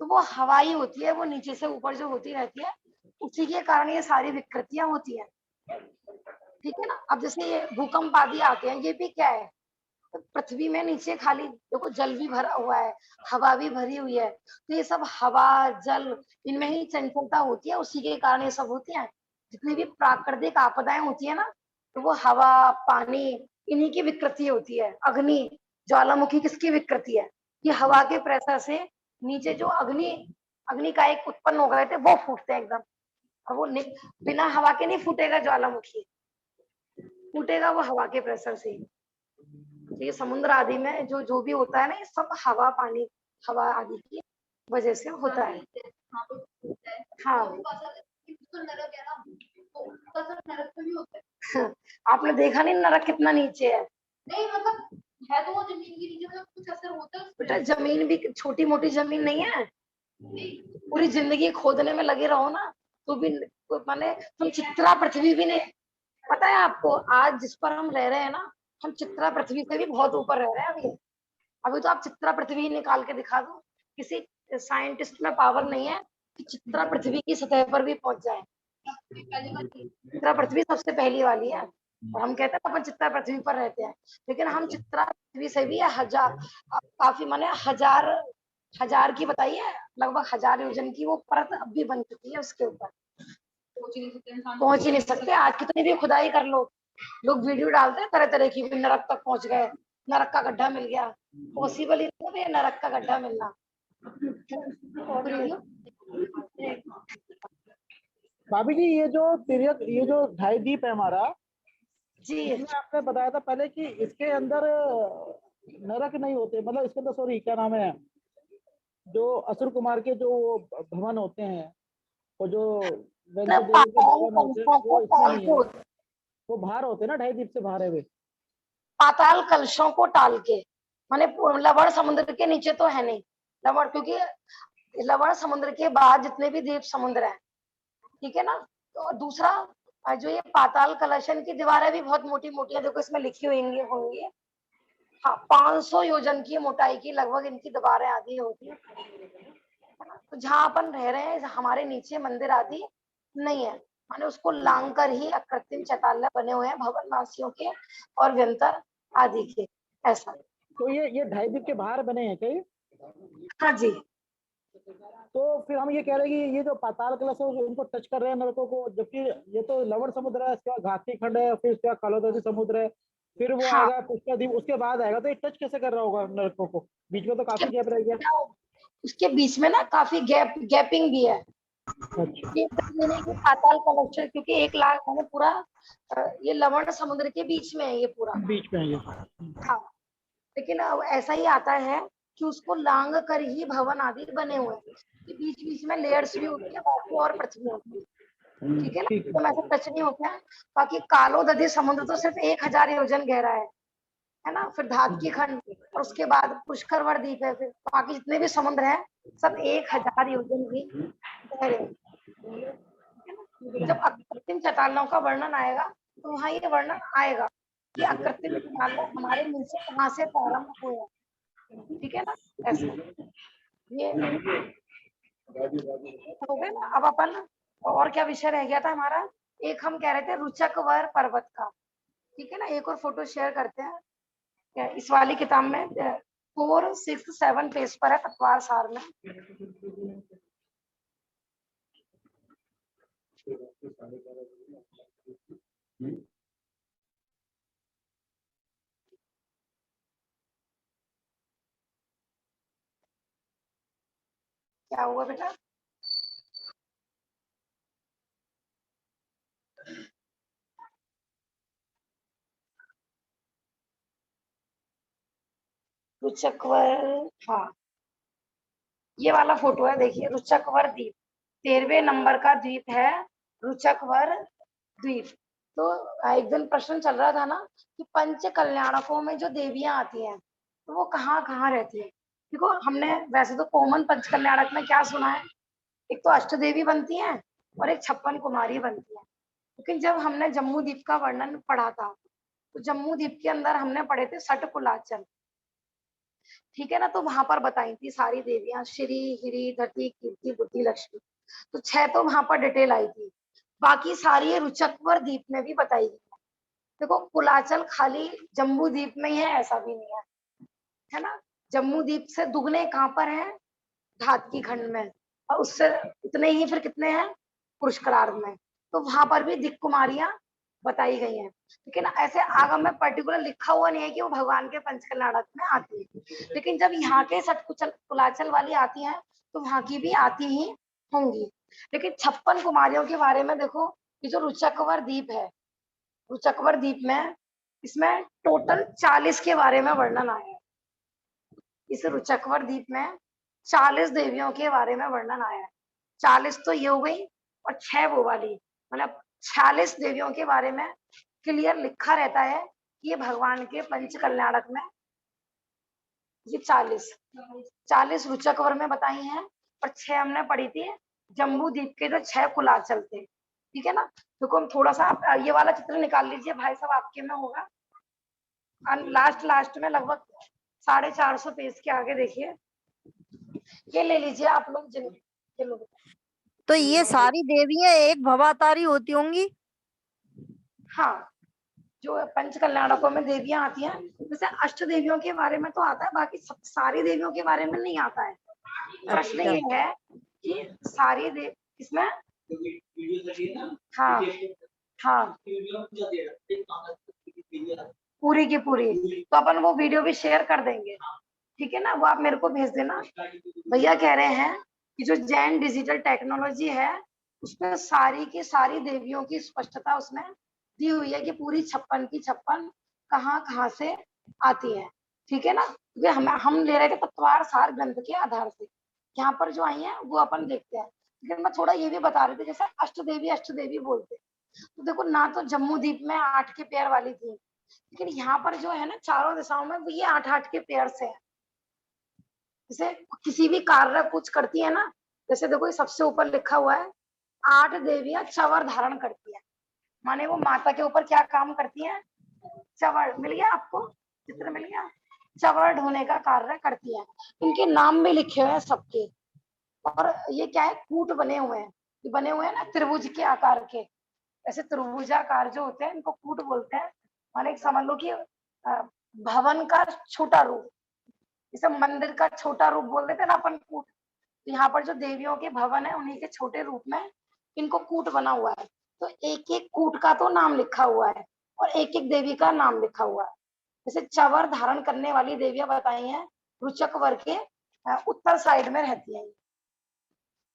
तो वो हवाई होती है, वो नीचे से ऊपर जो होती रहती है उसी के कारण ये सारी विकृतियां होती है, ठीक है ना। अब जैसे ये भूकंप आदि आते हैं, ये भी क्या है, पृथ्वी में नीचे खाली देखो जल भी भरा हुआ है, हवा भी भरी हुई है, तो ये सब हवा जल इनमें ही चंचलता होती है, उसी के कारण ये सब होती है। जितनी भी प्राकृतिक आपदाएं होती है ना, तो वो हवा पानी इन्हीं की विकृति होती है। अग्नि ज्वालामुखी किसकी विकृति है? ये हवा के प्रेशर से नीचे जो अग्नि अग्नि का एक उत्पन्न हो गए थे वो फूटते हैं एकदम, और वो बिना हवा के नहीं फूटेगा ज्वालामुखी, फूटेगा वो हवा के प्रेशर से। तो ये समुद्र आदि में जो जो भी होता है ना, ये सब हवा पानी हवा आदि की वजह से होता है। वहाँ पे होता है। हाँ। तो पता है कि तो नरक है ना, तो उसका सब नरक में भी होता है। आपने देखा नहीं नरक कितना नीचे है? नहीं मतलब है तो वो जमीन के नीचे, मतलब कुछ असर होता है उसपे? बेटा जमीन भी छोटी मोटी जमीन नहीं है, नहीं, पूरी जिंदगी खोदने में लगे रहो ना तो भी माने तुम चित्रा पृथ्वी भी नहीं, पता है आपको आज जिस पर हम रह रहे हैं ना, हम चित्रा पृथ्वी से भी बहुत ऊपर रह रहे हैं अभी। अभी तो आप चित्रा पृथ्वी निकाल के दिखा दो, किसी साइंटिस्ट में पावर नहीं है कि चित्रा पृथ्वी की सतह पर भी पहुंच जाए। पहली बार ये। चित्रा पृथ्वी सबसे पहली वाली है, और हम कहते हैं अपन चित्रा पृथ्वी पर रहते हैं, लेकिन हम चित्रा पृथ्वी से भी हजार काफी माने हजार की बताइए, लगभग 1000 योजन की वो परत अब भी बन चुकी है, उसके ऊपर पहुंच ही नहीं सकते इंसान। पहुंच ही नहीं सकते। आज कितनी भी खुदाई कर लो, लोग वीडियो डालते हैं तरह तरह की, भी नरक तक पहुंच गए, नरक का गड्ढा मिल गया, पॉसिबल ही नहीं है नरक का गड्ढा मिलना। भाभी जी ये जो तिरक ये जो 2.5 द्वीप है हमारा, जी इसमें आपने बताया था पहले कि इसके अंदर नरक नहीं होते, मतलब इसके अंदर सॉरी क्या नाम है, जो असुर कुमार के जो वो भवन होते हैं, और जो वैंकुदेवी के भवन होते हैं, वो इसमें नहीं है, वो बाहर होते हैं ना, 2.5 द्वीप से बाहर है वे। पाताल कलशों को टाल के, माने लवण समुद्र के नीचे तो है नहीं लवण, क्योंकि लवण समुद्र के बाद जितने भी द्वीप समुद्र है, ठीक है ना। तो दूसरा जो ये पाताल कलशन की दीवारें भी बहुत मोटी मोटी है, देखो इसमें लिखी हुई होंगी। हाँ 500 योजन की मोटाई की लगभग इनकी दीवारें आदि होती है। तो जहाँ अपन रह रहे हैं हमारे नीचे मंदिर आदि नहीं है, माने उसको लांग कर ही अकृत्रिम चैताल्य बने हुए हैं भवन वासियों के और व्यंतर आदि के, ऐसा। तो ये 2.5 द्वीप के बाहर बने हैं कई। हाँ जी। तो फिर हम ये कह रहे हैं कि ये जो पाताल कलश है उनको टच कर रहे हैं नरकों को, जबकि ये तो लवण समुद्र है, इसके बाद घाटी खंड है, फिर इसके बाद कालोदशी समुद्र है, फिर वो हाँ आएगा पुष्कर द्वीप, उसके बाद आएगा, तो ये टच कैसे कर रहा होगा नरकों को? बीच में तो काफी गैप रह गया। उसके बीच में ना काफी गैपिंग भी है। अच्छा। ये महीने के पाताल कलश है, क्योंकि 1 लाख मैंने पूरा ये लवण समुद्र के बीच में है ये पूरा। बीच में है ये। हाँ लेकिन अब ऐसा ही आता है कि उसको लांग कर ही भवन आदि बने हुए हैं, बीच बीच में लेयर्स भी होती है वायु और पृथ्वी होती है, ठीक है ना, ठीक है। तो ऐसा टच नहीं होता है। बाकी कालोदधी समुद्र तो सिर्फ 1000 योजन गहरा है ना, फिर धातकी खंड, और उसके बाद पुष्करवर द्वीप है, फिर बाकी जितने भी समुद्र है सब 1000 योजन भी गहरे हैं। जब अकृत्रिम चैतालों का वर्णन आएगा तो वहाँ ये वर्णन आएगा कि अकृत्रिम चैताल हमारे नीचे कहाँ से प्रारंभ हुए हैं, ठीक है ना, ऐसा। ये हो गया ना। अब अपन और क्या विषय रह गया था हमारा, एक हम कह रहे थे रुचकवर पर्वत का, ठीक है ना। एक और फोटो शेयर करते हैं, इस वाली किताब में 4, 6, 7 पेज पर है, पतवार सार में। क्या हुआ बेटा? रुचकवर, हाँ ये वाला फोटो है, देखिए रुचकवर द्वीप, 13वें नंबर का द्वीप है रुचकवर द्वीप। तो एक दिन प्रश्न चल रहा था ना कि पंच कल्याणकों में जो देवियां आती हैं तो वो कहाँ कहाँ रहती है। देखो हमने वैसे तो कॉमन पंच कल्याणक में क्या सुना है, एक तो अष्ट देवी बनती हैं और एक 56 कुमारी बनती है, लेकिन जब हमने जम्मू द्वीप का वर्णन पढ़ा था तो जम्मू द्वीप के अंदर हमने पढ़े थे सट कुलाचल, ठीक है ना। तो वहां पर बताई थी सारी देवियां, श्री हिरी धति कीर्ति बुद्धि लक्ष्मी, तो 6 तो वहां पर डिटेल आई थी, बाकी सारी रुचकवर द्वीप में भी बताई गई। देखो कुलाचल खाली जम्बू द्वीप में ही है ऐसा भी नहीं है ना। जम्बू द्वीप से दुगने कहाँ पर है, घातकी खंड में, और उससे उतने ही फिर कितने हैं पुष्करार्ध में। तो वहां पर भी दिक् कुमारियां बताई गई हैं, लेकिन ऐसे आगम में पर्टिकुलर लिखा हुआ नहीं है कि वो भगवान के पंचकल्याणक में आती है। लेकिन जब यहाँ के सटकुचल कुलाचल वाली आती हैं तो वहां की भी आती ही होंगी। लेकिन 56 कुमारियों के बारे में देखो, ये जो रुचकवर द्वीप है, रुचकवर द्वीप में इसमें टोटल 40 के बारे में वर्णन आया है। इस रुचकवर द्वीप में 40 देवियों के बारे में वर्णन आया है। 40 तो ये हो गई और 6 वो वाली, मतलब 46 देवियों के बारे में क्लियर लिखा रहता है कि ये भगवान के पंच कल्याणक में ये 40 रुचकवर में बताई हैं, और 6 हमने पढ़ी थी जम्बू द्वीप के जो 6 कुलाचल थे। ठीक है ना। देखो हम थोड़ा सा आप ये वाला चित्र निकाल लीजिए भाई साहब, आपके में होगा लास्ट में लगभग 450 पेज के आगे देखिए, ये ले लीजिए आप लोग जिन ये लोग। तो ये सारी देवियां एक भवातारी होती होंगी। हाँ, जो पंच कल्याणकों में देवियां आती हैं, जैसे अष्ट देवियों के बारे में तो आता है, बाकी सब सारी देवियों के बारे में नहीं आता है। प्रश्न ये है कि सारी देव इसमें, हाँ हाँ पूरी की पूरी, तो अपन वो वीडियो भी शेयर कर देंगे। ठीक है ना, वो आप मेरे को भेज देना। भैया कह रहे हैं कि जो जैन डिजिटल टेक्नोलॉजी है उसमें सारी की सारी देवियों की स्पष्टता उसमें दी हुई है कि पूरी 56 की 56 कहाँ से आती है। ठीक है ना, क्योंकि हम ले रहे थे तत्वार सार ग्रंथ के आधार से, यहाँ पर जो आई है वो अपन देखते हैं। लेकिन मैं थोड़ा ये भी बता रही थी, जैसे अष्ट देवी बोलते, तो देखो ना तो जम्मू द्वीप में 8 के पेयर वाली थी, लेकिन यहाँ पर जो है ना चारों दिशाओं में वो ये 8 के पेयर से है। जैसे किसी भी कार्य कुछ करती है ना, जैसे देखो ये सबसे ऊपर लिखा हुआ है 8 देवियां चवर धारण करती है, माने वो माता के ऊपर क्या काम करती है, चवर। मिल गया आपको, चित्र मिल गया, चवर ढोने का कार्य करती है। इनके नाम भी लिखे हुए हैं सबके, और ये क्या है कूट बने हुए हैं, ये बने हुए हैं ना त्रिभुज के आकार के। ऐसे त्रिभुजाकार जो होते हैं इनको कूट बोलते हैं। माने समझ लो कि भवन का छोटा रूप, जैसे मंदिर का छोटा रूप बोल देते हैं ना अपन कूट, तो यहाँ पर जो देवियों के भवन है उन्हीं के छोटे रूप में इनको कूट बना हुआ है। तो एक एक कूट का तो नाम लिखा हुआ है और एक एक देवी का नाम लिखा हुआ है। जैसे चवर धारण करने वाली देवियां बताई हैं रुचक वर्ग के उत्तर साइड में रहती हैं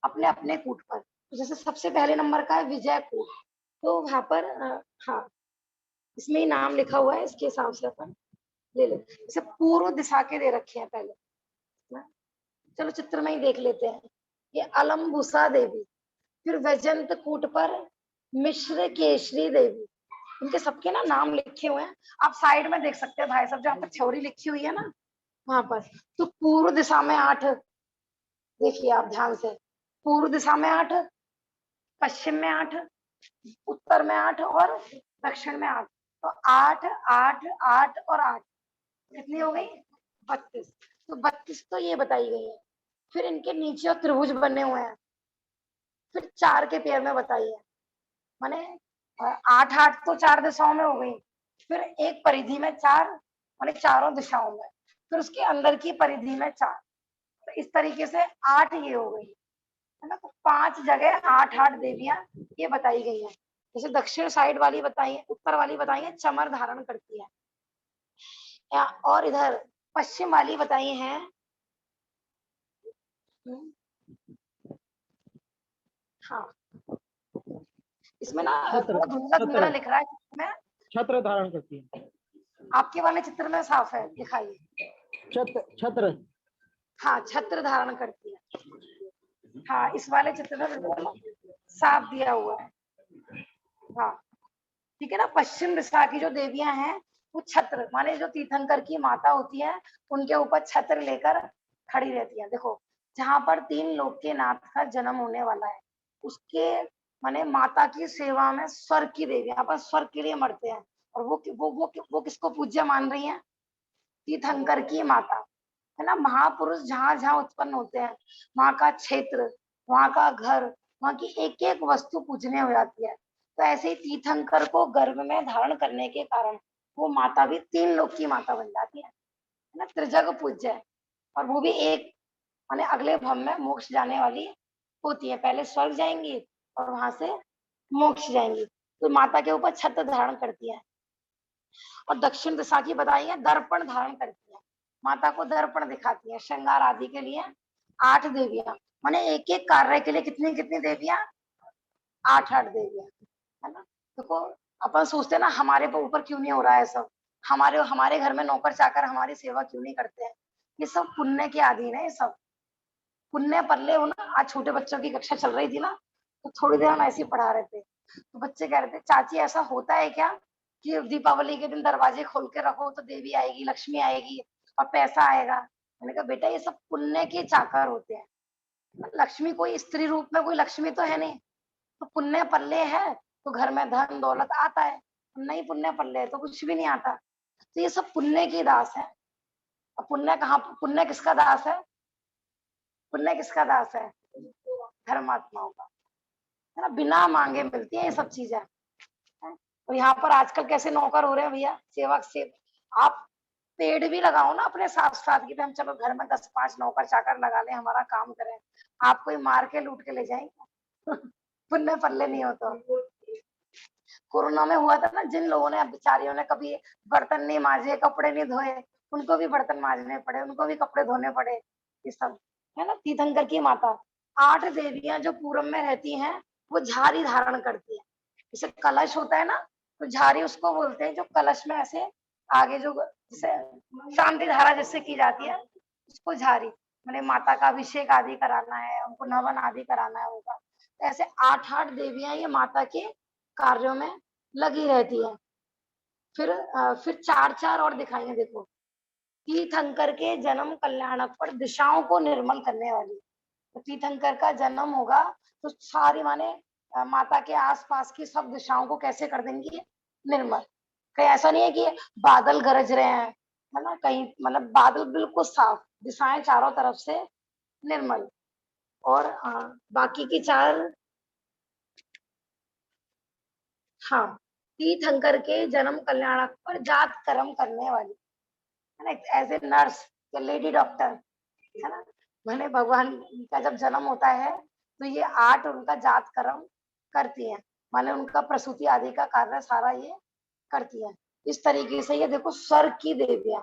अपने अपने कूट पर। तो जैसे सबसे पहले नंबर का है विजय कूट, तो वहां पर हाँ इसमें ही नाम लिखा हुआ है, इसके हिसाब से अपन ले लेते। जैसे पूर्व दिशा के दे रखे हैं पहले, चलो चित्र में ही देख लेते हैं। ये अलम्बुसा देवी, फिर वैजंत कूट पर मिश्र केशरी देवी, इनके सबके ना नाम लिखे हुए हैं। आप साइड में देख सकते हैं भाई साहब, जहाँ पर थ्योरी लिखी हुई है ना वहां पर। तो पूर्व दिशा में 8, देखिए आप ध्यान से, पूर्व दिशा में 8, पश्चिम में 8, उत्तर में 8 और दक्षिण में 8। तो 8 8 8 और 8 कितनी हो गई 32। तो 32 तो ये बताई गई है। फिर इनके नीचे और त्रिभुज बने हुए हैं, फिर 4 के पेयर में बताई है, माने 8 8 तो 4 दिशाओं में हो गई, फिर एक परिधि में 4 माने चारों दिशाओं में, फिर उसके अंदर की परिधि में 4। तो इस तरीके से 8 ये हो गई है ना। तो 5 जगह 8 8 देवियां ये बताई गई है। जैसे दक्षिण साइड वाली बताई है, उत्तर वाली बताई है चमर धारण करती है, और इधर पश्चिम वाली बताई है हाँ इसमें ना थोड़ा धुंधला लिख रहा है इसमें, छत्र धारण करती है। आपके वाले चित्र में साफ है, दिखाइए। छत्र हाँ छत्र धारण करती है, हाँ इस वाले चित्र में बिल्कुल साफ दिया हुआ है। हाँ ठीक है ना। पश्चिम दिशा की जो देवियां हैं वो छत्र माने जो तीर्थंकर की माता होती है उनके ऊपर छत्र लेकर खड़ी रहती है। देखो जहां पर 3 लोक के नाथ का जन्म होने वाला है उसके माने माता की सेवा में स्वर्ग की देवी यहाँ पर स्वर्ग के लिए मरते हैं, और वो किसको पूज्य मान रही है, तीर्थंकर की माता है ना। महापुरुष जहां जहां उत्पन्न होते हैं वहां का क्षेत्र, वहां का घर, वहां की एक एक वस्तु पूजने हो जाती है। तो ऐसे ही तीर्थंकर को गर्भ में धारण करने के कारण वो माता भी 3 लोक की माता बन जाती है ना, त्रिजग पूज्य है। और वो भी एक माने अगले भव में मोक्ष जाने वाली होती है, पहले स्वर्ग जाएंगी और वहां से मोक्ष जाएंगी। तो माता के ऊपर छत्र धारण करती है। और दक्षिण दिशा की बताई है, दर्पण धारण करती है, माता को दर्पण दिखाती है श्रृंगार आदि के लिए। 8 देवियां, माने एक एक कार्य के लिए कितनी कितनी देवियां, 8 देवियां, है ना। देखो अपन सोचते हैं ना हमारे ऊपर क्यों नहीं हो रहा है सब, हमारे हमारे घर में नौकर चाकर हमारी सेवा क्यों नहीं करते हैं, ये सब पुण्य के अधीन है। ये सब पुण्य पल्ले हो ना। आज छोटे बच्चों की कक्षा चल रही थी ना, तो थोड़ी देर हम ऐसे ही पढ़ा रहे थे, तो बच्चे कह रहे थे चाची ऐसा होता है क्या कि दीपावली के दिन दरवाजे खोल के रखो तो देवी आएगी, लक्ष्मी आएगी और पैसा आएगा। मैंने कहा बेटा ये सब पुण्य के चाकर होते हैं, लक्ष्मी कोई स्त्री रूप में कोई लक्ष्मी तो है नहीं, तो पुण्य पल्ले है तो घर में धन दौलत आता है, नहीं पुण्य पल्ले है तो कुछ भी नहीं आता। तो ये सब पुण्य की दास है। अब पुण्य कहाँ, पुण्य किसका दास है, पुण्य किसका दास है, धर्मात्माओं का, है ना। बिना मांगे मिलती है ये सब चीजें। और यहाँ पर आजकल कैसे नौकर हो रहे हैं भैया, सेवक से आप पेड़ भी लगाओ ना अपने साथ साथ की, हम चलो घर में 10-5 नौकर चाकर लगा ले हमारा काम करें, आप कोई मार के लूट के ले जाएंगे पुण्य पल्ले नहीं हो तो। कोरोना में हुआ था ना, जिन लोगों ने बेचारियों ने कभी बर्तन नहीं मांजे, कपड़े नहीं धोए, उनको भी बर्तन मांजने पड़े, उनको भी कपड़े धोने पड़े, ये सब है ना। तीर्थंकर की माता 8 देवियां जो पूरब में रहती हैं वो झारी धारण करती है। जैसे कलश होता है ना, तो झारी उसको बोलते हैं जो कलश में ऐसे आगे जो जैसे शांति धारा जिससे की जाती है उसको झारी। मैंने माता का अभिषेक आदि कराना है, उनको नवन आदि कराना है उनका। तो ऐसे 8 देवियां ये माता के कार्यों में लगी रहती है। फिर 4 और दिखाएंगे। देखो, तीर्थंकर के जन्म कल्याणक पर दिशाओं को निर्मल करने वाली। तो तीर्थंकर का जन्म होगा तो सारी माने माता के आसपास की सब दिशाओं को कैसे कर देंगी निर्मल। कहीं ऐसा नहीं है कि बादल गरज रहे हैं, है ना, कहीं मतलब बादल बिल्कुल साफ, दिशाएं चारों तरफ से निर्मल। और बाकी की 4, हाँ, तीर्थंकर के जन्म कल्याणक पर जात कर्म करने वाली, है ना, एज ए नर्स या लेडी डॉक्टर, है ना। मैंने भगवान का जब जन्म होता है तो ये 8 उनका जात कर्म करती हैं, माने उनका प्रसूति आदि का कार्य सारा ये करती है। इस तरीके से ये देखो स्वर्ग की देवियां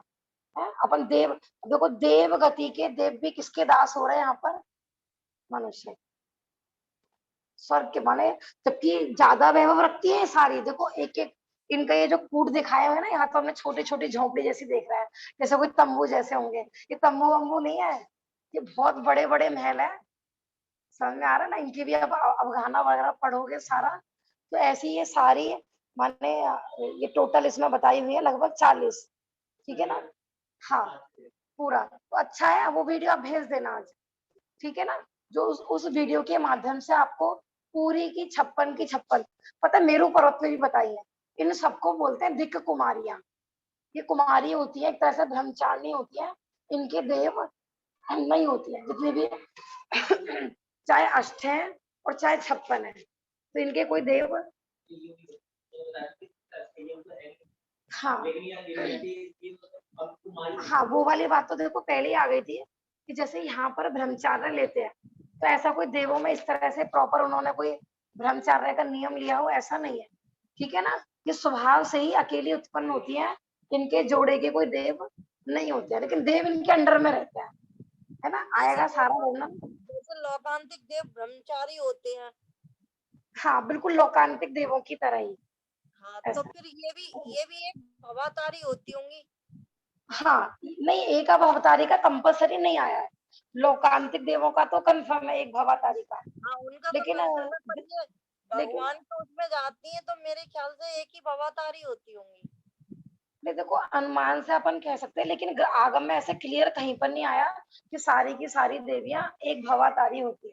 है। अपन देव, देखो देव गति के देव भी किसके दास हो रहे हैं यहाँ पर, मनुष्य, स्वर्ग के, माने जबकि ज्यादा वैभव रखती है सारी। देखो एक एक इनका ये जो कूट दिखाए हुए ना, यहाँ तो हमने छोटी छोटी झोंपड़ी जैसी देख रहा है, जैसे कोई तंबू जैसे होंगे, ये तंबू वंबू नहीं है, ये बहुत बड़े बड़े महल है। समझ में आ रहा है ना, इनकी भी अब अवगाहना वगैरह पढ़ोगे सारा, तो ऐसी ये सारी माने ये टोटल इसमें बताई हुई है लगभग 40, ठीक है ना। हाँ पूरा तो अच्छा है, वो वीडियो आप भेज देना आज, ठीक है ना। जो उस वीडियो के माध्यम से आपको पूरी की 56 की 56, पता है मेरू पर्वत में भी बताई है। इन सबको बोलते हैं दिक्क कुमारियां। ये कुमारी होती है एक तरह से ब्रह्मचारिणी होती है, इनके देव नहीं होती है जितनी भी चाहे 8 है और चाहे 56 है, तो इनके कोई देव, हाँ हाँ वो वाली बात तो देखो पहले ही आ गई थी कि जैसे यहाँ पर ब्रह्मचार्य लेते हैं, तो ऐसा कोई देवों में इस तरह से प्रॉपर उन्होंने कोई ब्रह्मचार्य का नियम लिया हो, ऐसा नहीं है, ठीक है ना। ये स्वभाव से ही अकेली उत्पन्न होती है, इनके जोड़े के कोई देव नहीं होते हैं, लेकिन देव इनके अंडर में रहते हैं, है ना, आएगा सारा वर्णन। जैसे लोकांतिक देव ब्रह्मचारी होते हैं। हाँ बिल्कुल लोकांतिक देवों की तरह ही। हाँ तो फिर ये भी एक भवातारी होती होंगी। हाँ नहीं, एक अब अवतारी का कंपल्सरी नहीं आया है, लोकांतिक देवों का तो कंफर्म है एक भवातारी का। हाँ उनका लेकिन तो पर ये लेकिन भगवान तो उसमें जाती है तो मेरे ख्याल से एक ही भवातारी होती होंगी। नहीं देखो अनुमान से अपन कह सकते हैं, लेकिन आगम में ऐसे क्लियर कहीं पर नहीं आया कि सारी की सारी देवियां एक भवातारी होती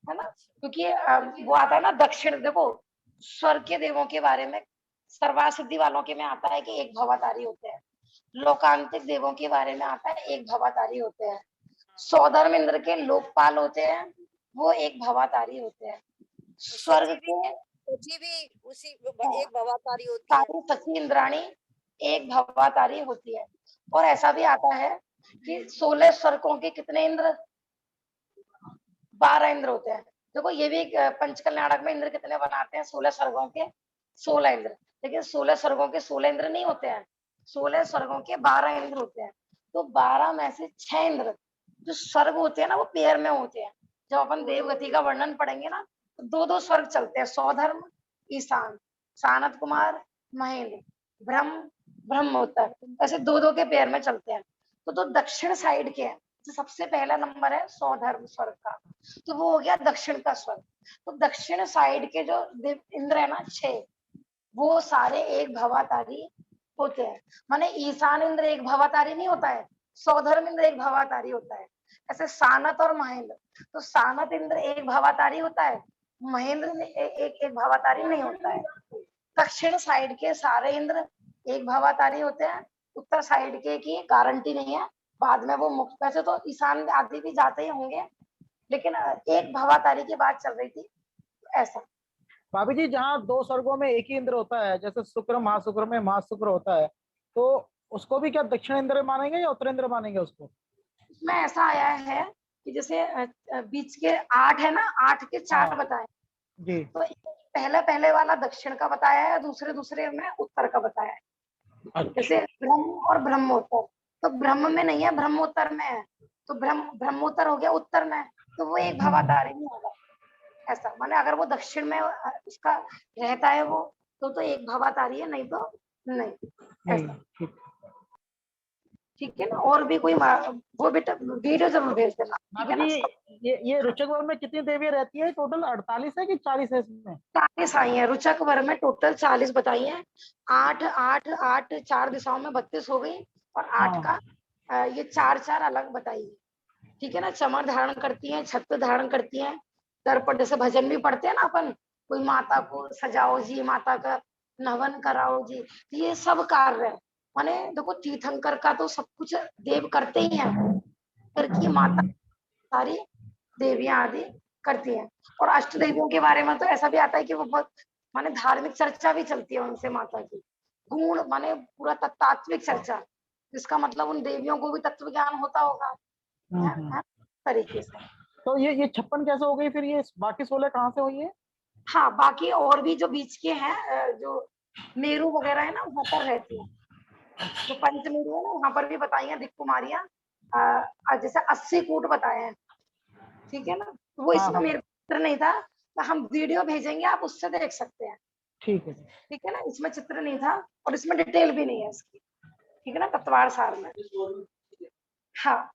है ना। क्योंकि वो आता है ना दक्षिण, देखो स्वर्ग के देवों के बारे में सर्वासिद्धि वालों के में आता है कि एक भवातारी होते हैं, लोकांतिक देवों के बारे में आता है एक भवातारी होते हैं, सौधर्म इंद्र के लोकपाल होते हैं वो एक भवातारी होते हैं, स्वर्ग के जी भी उसी एक भवातारी होती है। सारी सखी इंद्राणी एक भवातारी होती है। और ऐसा भी आता है कि 16 स्वर्गों के कितने इंद्र, 12 इंद्र होते हैं। देखो ये भी पंच कल्याणक में इंद्र कितने बनाते हैं, 16 स्वर्गों के 16 इंद्र। लेकिन 16 स्वर्गों के 16 इंद्र नहीं होते हैं, 16 स्वर्गों के 12 इंद्र होते हैं। तो 12 में से 6 इंद्र जो स्वर्ग होते हैं ना वो पेयर में होते हैं। जब अपन देवगति का वर्णन पढ़ेंगे ना तो दो दो स्वर्ग चलते हैं, सौधर्म, ईशान, सानत कुमार, महेंद्र, ब्रह्म, ब्रह्मोत्तर, ऐसे दो दो के पेयर में चलते हैं। तो दक्षिण साइड के हैं, तो सबसे पहला नंबर है सौधर्म स्वर्ग का, तो वो हो गया दक्षिण का स्वर्ग। तो दक्षिण साइड के जो इंद्र है ना 6, वो सारे एक भवातारी होते हैं। माने ईशान इंद्र एक भवातारी नहीं होता है, सौधर्म इंद्र एक भवातारी होता है। ऐसे सानत और महेंद्र, तो सानत इंद्र एक भवातारी होता है, महेंद्र एक एक भवातारी नहीं होता है। दक्षिण साइड के सारे इंद्र एक भवातारी होते हैं, उत्तर साइड के की गारंटी नहीं है, बाद में वो मुक्त, वैसे तो ईशान आदि भी जाते ही होंगे, लेकिन एक भवातारी की बात चल रही थी ऐसा। भाभी जी, जहाँ दो स्वर्गों में एक ही इंद्र होता है, जैसे शुक्र महाशुक्र में महाशुक्र होता है, तो उसको भी क्या दक्षिण इंद्र मानेंगे या उत्तर इंद्र मानेंगे उसको? उसमें ऐसा आया है कि जैसे बीच के 8 है ना, 8 के 4 हाँ। बताए, जी। तो पहले वाला दक्षिण का बताया है, दूसरे में उत्तर का बताया है। अच्छा। जैसे ब्रह्म और ब्रह्मोत्तर, तो ब्रह्म में नहीं है, ब्रह्मोत्तर में है, तो ब्रह्मोत्तर हो गया उत्तर में, तो वो एक भवातारी नहीं होगा ऐसा। माने अगर वो दक्षिण में उसका रहता है वो, तो एक भवातारी है, नहीं तो नहीं ऐसा। ठीक। ठीक है ना, और भी कोई वो बेटा वीडियो जरूर भेज देना, ठीक भाभी है ना। जी, ये रुचक वर में कितनी देवियां रहती है? टोटल 48 है कि 40 है इसमें? 40 आई है रुचक वर्ग में, टोटल 40 बताई है। 8 8 8 4 दिशाओं में 32 हो गई, और 8 हाँ। का ये 4 अलग बताई है। ठीक है ना, चमर धारण करती है, छत्र धारण करती है, दर्पण, जैसे भजन भी पढ़ते हैं ना अपन, कोई माता को सजाओ जी, माता का नवन कराओ जी, ये सब कार्य है। माने देखो तीर्थंकर का तो सब कुछ देव करते ही हैं, करके माता सारी देवियां आदि करती हैं। और अष्ट देवियों के बारे में तो ऐसा भी आता है कि वो बहुत माने धार्मिक चर्चा भी चलती है उनसे, माता की गुण माने पूरा तात्विक चर्चा, जिसका मतलब उन देवियों को भी तत्व ज्ञान होता होगा है तरीके से। तो ये 56 कैसे हो गई फिर? ये बाकी 16 कहाँ से हुई है? हाँ, बाकी और भी जो बीच के हैं जो मेरू वगैरह है ना, वहां पर रहती है, जो पंच मेरू है ना, वहां पर भी बताई है दिक कुमारियां, जैसे 80 कूट बताए हैं। ठीक है ना, तो वो हाँ इसमें हाँ। मेरे चित्र नहीं था, तो हम वीडियो भेजेंगे, आप उससे देख सकते हैं। ठीक है। ठीक है ना, इसमें चित्र नहीं था और इसमें डिटेल भी नहीं है इसकी। ठीक है ना, तत्वार सार में। हाँ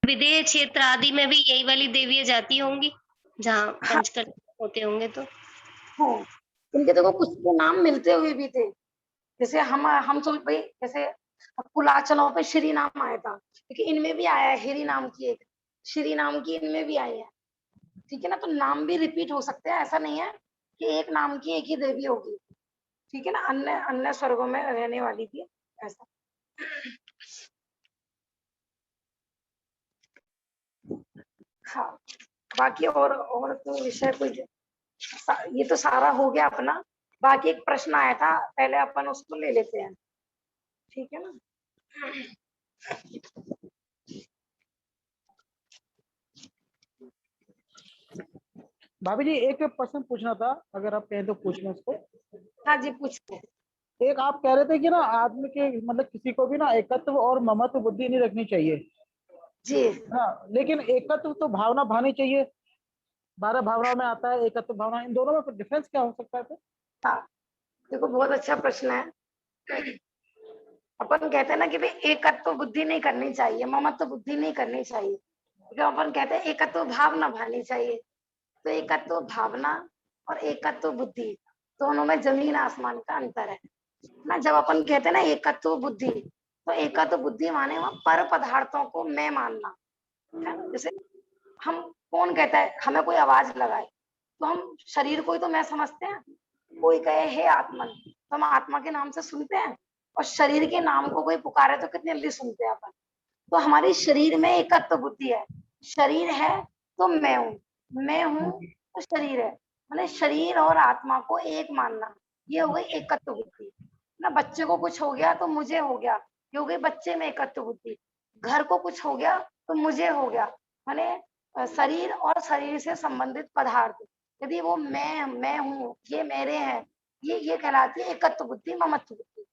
विदेह क्षेत्र आदि में भी यही वाली देवियां जाती होंगी जहाँ हाँ पंचकर्म होते होंगे तो। हाँ, इनके देखो कुछ के नाम मिलते हुए भी थे, जैसे हम सोच भाई, जैसे कुलाचनों पे श्री नाम आया था, लेकिन इनमें भी आया है हिरी नाम की, एक श्री नाम की इनमें भी आई है। ठीक है ना, तो नाम भी रिपीट हो सकते हैं, ऐसा नहीं है कि एक नाम की एक ही देवी होगी। ठीक है ना, अन्य अन्य स्वर्गों में रहने वाली थी ऐसा। हाँ, बाकी और तो विषय कोई, ये तो सारा हो गया अपना। बाकी एक प्रश्न आया था, पहले अपन उसको ले लेते हैं। ठीक है ना, भाभी जी, एक प्रश्न पूछना था, अगर आप कहें तो पूछ लें उसको। हाँ जी पूछते। एक आप कह रहे थे कि ना आदमी के मतलब किसी को भी ना एकत्व और ममत्व बुद्धि नहीं रखनी चाहिए। जी हाँ, लेकिन एकत्व तो भावना भानी चाहिए। 12 भावनाओं में आता है एकत्व भावना, इन दोनों में डिफरेंस क्या हो सकता है फिर? हाँ, देखो बहुत अच्छा प्रश्न है। अपन कहते हैं ना कि भाई एकत्व बुद्धि नहीं करनी चाहिए, ममत्व बुद्धि नहीं करनी चाहिए, क्योंकि अपन कहते हैं एकत्व भावना भानी चाहिए। तो एकत्व भावना और एकत्व बुद्धि, दोनों में जमीन आसमान का अंतर है ना। जब अपन कहते हैं ना एकत्व बुद्धि, तो एकत्व बुद्धि माने वहां पर पदार्थों को मैं मानना है ना। जैसे हम, कौन कहता है हमें कोई आवाज लगाए, तो हम शरीर को ही तो मैं समझते हैं। कोई कहे हे आत्मन, तो हम आत्मा के नाम से सुनते हैं, और शरीर के नाम को कोई पुकारे तो कितनी जल्दी सुनते हैं अपन। तो हमारी शरीर में एकत्व बुद्धि है, शरीर है तो मैं हूँ तो शरीर है, मैंने शरीर और आत्मा को एक मानना, ये हो गई एकत्व बुद्धि ना। बच्चे को कुछ हो गया तो मुझे हो गया, ये हो गई बच्चे में एकत्व बुद्धि। घर को कुछ हो गया तो मुझे हो गया, मैंने शरीर और शरीर से संबंधित पदार्थ, यदि वो मैं हूँ, ये मेरे हैं, ये कहलाती है एकत्व बुद्धि, ममत्व बुद्धि।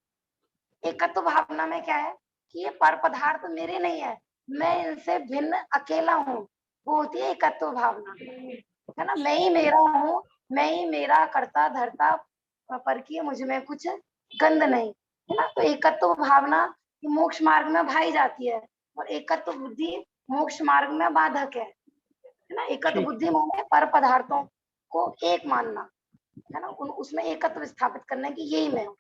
एकत्व भावना में क्या है कि ये पर पदार्थ मेरे नहीं है, मैं इनसे भिन्न अकेला हूँ, वो होती है एकत्व भावना, है ना। मैं ही मेरा हूँ, मैं ही मेरा करता धरता, पर की मुझ में कुछ गंध नहीं, है ना। तो एकत्व भावना मोक्ष मार्ग में भाई जाती है, और एकत्व बुद्धि मोक्ष मार्ग में बाधक है ना। एकत्व ठीक। बुद्धि माने पर पदार्थों को एक मानना, है ना, उसमें एकत्व स्थापित करने की, यही मैं हूँ।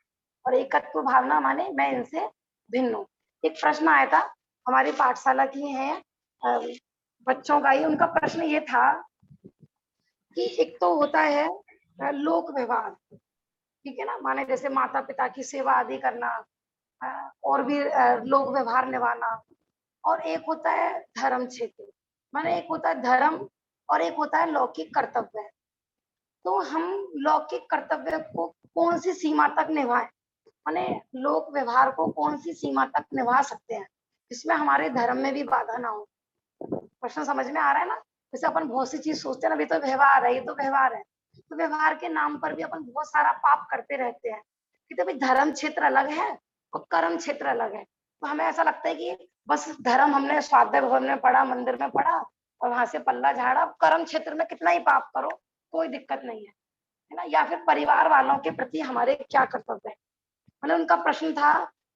और एकत्व भावना माने मैं इनसे भिन्न हूँ। एक प्रश्न आया था, हमारी पाठशाला की है बच्चों का ही, उनका प्रश्न ये था कि एक तो होता है लोक व्यवहार, ठीक है ना, माने जैसे माता पिता की सेवा आदि करना, और भी लोक व्यवहार निभाना, और एक होता है धर्म क्षेत्र, माने एक होता है धर्म और एक होता है लौकिक कर्तव्य। तो हम लौकिक कर्तव्य को कौन सी सीमा तक निभाएं, माने लोक व्यवहार को कौन सी सीमा तक निभा सकते हैं, जिसमें हमारे धर्म में भी बाधा ना हो। प्रश्न समझ में आ रहा है ना। जैसे अपन बहुत सी चीज सोचते हैं ना, ये तो व्यवहार है, ये तो व्यवहार है, तो व्यवहार के नाम पर भी अपन बहुत सारा पाप करते रहते हैं, कि तो भाई धर्म क्षेत्र अलग है और कर्म क्षेत्र अलग है। तो हमें ऐसा लगता है कि बस धर्म हमने स्वाध्याय भवन में पढ़ा, मंदिर में पढ़ा और वहां से पल्ला झाड़ा, कर्म क्षेत्र में कितना ही पाप करो कोई दिक्कत नहीं है ना। या फिर परिवार वालों के प्रति हमारे क्या कर्तव्य है, मतलब उनका प्रश्न था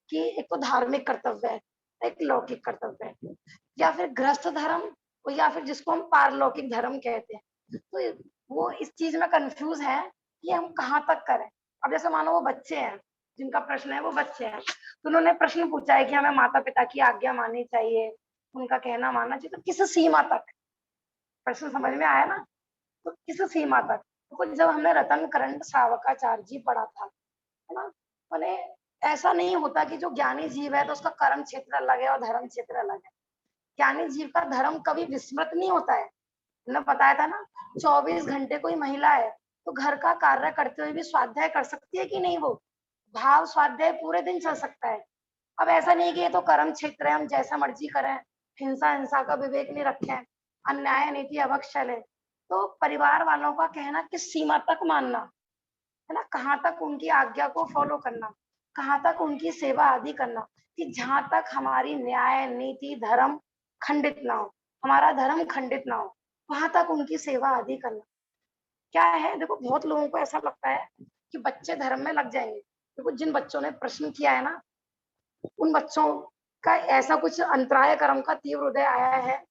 कि एक तो धार्मिक कर्तव्य है, एक लौकिक कर्तव्य है, या फिर गृहस्थ धर्म, या फिर जिसको हम पारलौकिक धर्म कहते हैं। तो वो इस चीज में कंफ्यूज है कि हम कहाँ तक करें। अब जैसे मानो वो बच्चे हैं, जिनका प्रश्न है वो बच्चे हैं, तो उन्होंने प्रश्न पूछा है कि हमें माता पिता की आज्ञा माननी चाहिए, उनका कहना मानना चाहिए, तो किस सीमा तक, प्रश्न समझ में आया ना। तो किस सीमा तक, तो जब हमने रतन करंड श्रावकाचार्य जी पढ़ा था, है ना, मैंने ऐसा नहीं होता कि जो ज्ञानी जीव है तो उसका कर्म क्षेत्र अलग है और धर्म क्षेत्र अलग है। ज्ञानी जीव का धर्म कभी विस्मृत नहीं होता है। मैंने बताया था ना, 24 घंटे कोई महिला है तो घर का कार्य करते हुए भी स्वाध्याय कर सकती है कि नहीं, वो भाव स्वाध्याय पूरे दिन चल सकता है। अब ऐसा नहीं कि ये तो कर्म क्षेत्र है, हम जैसा मर्जी करें, हिंसा हिंसा का विवेक नहीं रखें, अन्याय नीति अवक्ष चले। तो परिवार वालों का कहना किस सीमा तक मानना, है ना, कहाँ तक उनकी आज्ञा को फॉलो करना, कहाँ तक उनकी सेवा आदि करना, कि जहां तक हमारी न्याय नीति धर्म खंडित ना हो, हमारा धर्म खंडित ना हो, वहां तक उनकी सेवा आदि करना। क्या है, देखो बहुत लोगों को ऐसा लगता है कि बच्चे धर्म में लग जाएंगे। देखो जिन बच्चों ने प्रश्न किया है ना, उन बच्चों का ऐसा कुछ अंतराय कर्म का तीव्र उदय आया है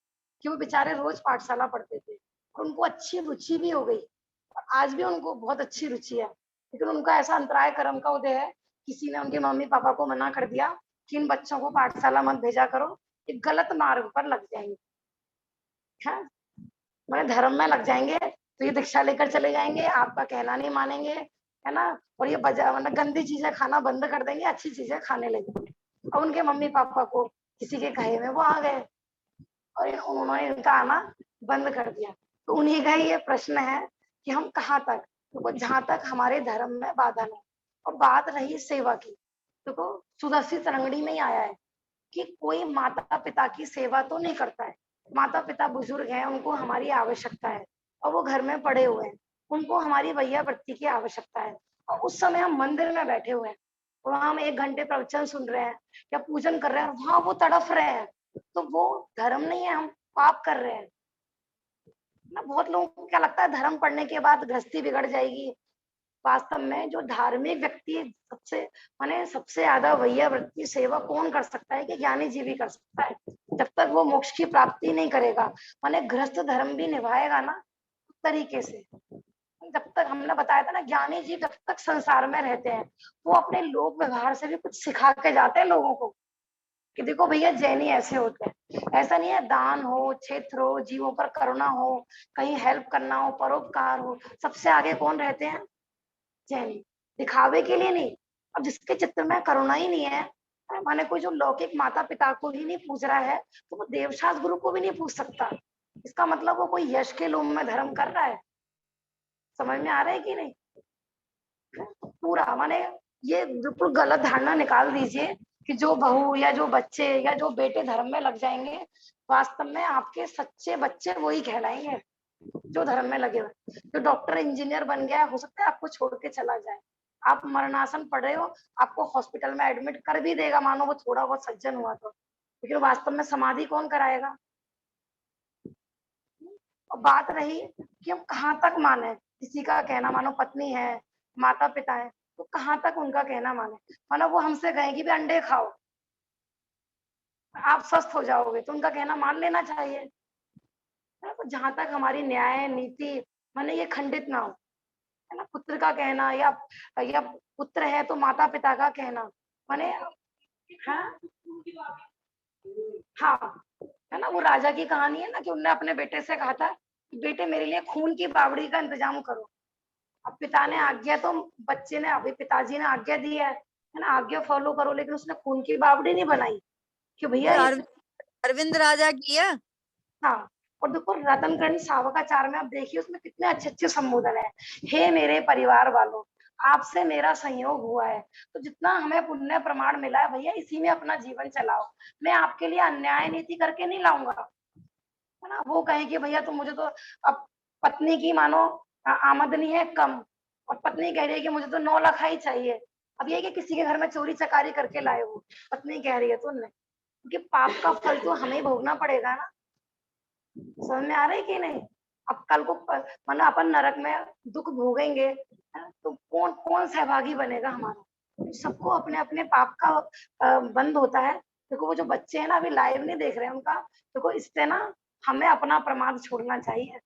कि वो बेचारे रोज पाठशाला पढ़ते थे और उनको अच्छी रुचि भी हो गई, और आज भी उनको बहुत अच्छी रुचि है, लेकिन उनका ऐसा अंतराय कर्म का उदय है, किसी ने उनके मम्मी पापा को मना कर दिया कि इन बच्चों को पाठशाला मत भेजा करो, ये गलत मार्ग पर लग जाएंगे, है, मैंने धर्म में लग जाएंगे, तो ये दीक्षा लेकर चले जाएंगे, आपका कहना नहीं मानेंगे, है ना, और ये बजा मतलब गंदी चीजें खाना बंद कर देंगे, अच्छी चीजें खाने लगेंगे। और उनके मम्मी पापा को किसी के कहे में वो आ गए और उन्होंने इनका आना बंद कर दिया। तो उन्हीं का ये प्रश्न है कि हम कहाँ तक, देखो जहां तक हमारे धर्म में बाधा नहीं। और बात रही सेवा की, देखो सुदर्शी तरंगड़ी में ही आया है कि कोई माता पिता की सेवा तो नहीं करता है, माता पिता बुजुर्ग हैं, उनको हमारी आवश्यकता है, और वो घर में पड़े हुए हैं, उनको हमारी भैया वृत्ति की आवश्यकता है, और उस समय हम मंदिर में बैठे हुए हैं, वहां हम 1 घंटे प्रवचन सुन रहे हैं या पूजन कर रहे हैं, वहां वो तड़फ रहे हैं, तो वो धर्म नहीं है, हम पाप कर रहे हैं ना। बहुत लोगों को क्या लगता है धर्म पढ़ने के बाद गृहस्थी बिगड़ जाएगी। वास्तव में जो धार्मिक व्यक्ति सबसे माने सबसे ज्यादा भैया वृत्ति सेवा कौन कर सकता है, कि ज्ञानी जीव ही कर सकता है। जब तक वो मोक्ष की प्राप्ति नहीं करेगा, माने गृहस्थ धर्म भी निभाएगा ना उस तरीके से, जब तक हमने बताया था ना, ज्ञानी जीव जब तक संसार में रहते हैं वो अपने लोक व्यवहार से भी कुछ सिखा के जाते हैं लोगों को, कि देखो भैया जैनी ऐसे होते हैं। ऐसा नहीं है, दान हो, क्षेत्र हो, जीवों पर करुणा हो, कहीं हेल्प करना हो, परोपकार हो, सबसे आगे कौन रहते हैं, जैनी। दिखावे के लिए नहीं। अब जिसके चित्त में करुणा ही नहीं है, माने कोई जो लौकिक माता पिता को ही नहीं पूछ रहा है, तो वो देवशास्त्र गुरु को भी नहीं पूछ सकता। इसका मतलब वो कोई यश के लोभ में धर्म कर रहा है। समझ में आ रहा है कि नहीं? पूरा माने ये बिल्कुल गलत धारणा निकाल दीजिए कि जो बहू या जो बच्चे या जो बेटे धर्म में लग जाएंगे, वास्तव में आपके सच्चे बच्चे वही कहलाएंगे जो धर्म में लगे हुए। जो डॉक्टर इंजीनियर बन गया है, हो सकता है आपको छोड़ के चला जाए। आप मरणासन पड़ रहे हो, आपको हॉस्पिटल में एडमिट कर भी देगा, मानो वो थोड़ा बहुत सज्जन हुआ तो, लेकिन वास्तव में समाधि कौन कराएगा? और बात रही कि हम कहाँ तक माने, किसी का कहना, मानो पत्नी है, माता पिता है, तो कहाँ तक उनका कहना माने? मानो वो हमसे कहें कि भी अंडे खाओ, आप स्वस्थ हो जाओगे, तो उनका कहना मान लेना चाहिए। है ना? तो जहां तक हमारी न्याय नीति माने ये खंडित ना हो, है ना, पुत्र का कहना या पुत्र है तो माता पिता का कहना माने, हाँ हाँ, है ना, वो राजा की कहानी है ना कि उनने अपने बेटे से कहा था कि बेटे मेरे लिए खून की बावड़ी का इंतजाम करो। अब पिता ने आज्ञा तो बच्चे ने अभी पिताजी ने आज्ञा दी है ना, आज्ञा फॉलो करो, लेकिन उसने खून की बावड़ी नहीं बनाई कि भैया ये इस, अरविंद राजा की है। हाँ। और देखो रतनकर्ण सावकाचार में आप देखिए उसमें कितने अच्छे अच्छे संबोधन है। हे मेरे परिवार वालों, आपसे मेरा संयोग हुआ है, तो जितना हमें पुण्य प्रमाण मिला है भैया इसी में अपना जीवन चलाओ। मैं आपके लिए अन्याय नीति करके नहीं लाऊंगा, है ना। वो कहे कि भैया मुझे तो अब पत्नी की मानो आमदनी है कम, और पत्नी कह रही है कि मुझे तो 9 लाख ही चाहिए। अब ये कि किसी के घर में चोरी चकारी करके लाए हो, पत्नी कह रही है तो नहीं, क्योंकि पाप का फल तो हमें भोगना पड़ेगा ना। समझ में आ रहा है कि नहीं? अब कल को मतलब अपन नरक में दुख भोगेंगे, तो कौन कौन सहभागी बनेगा हमारा? सबको अपने अपने पाप का बंद होता है। देखो वो जो बच्चे हैं ना अभी लाइव नहीं देख रहे हैं उनका, देखो इससे ना हमें अपना प्रमाद छोड़ना चाहिए।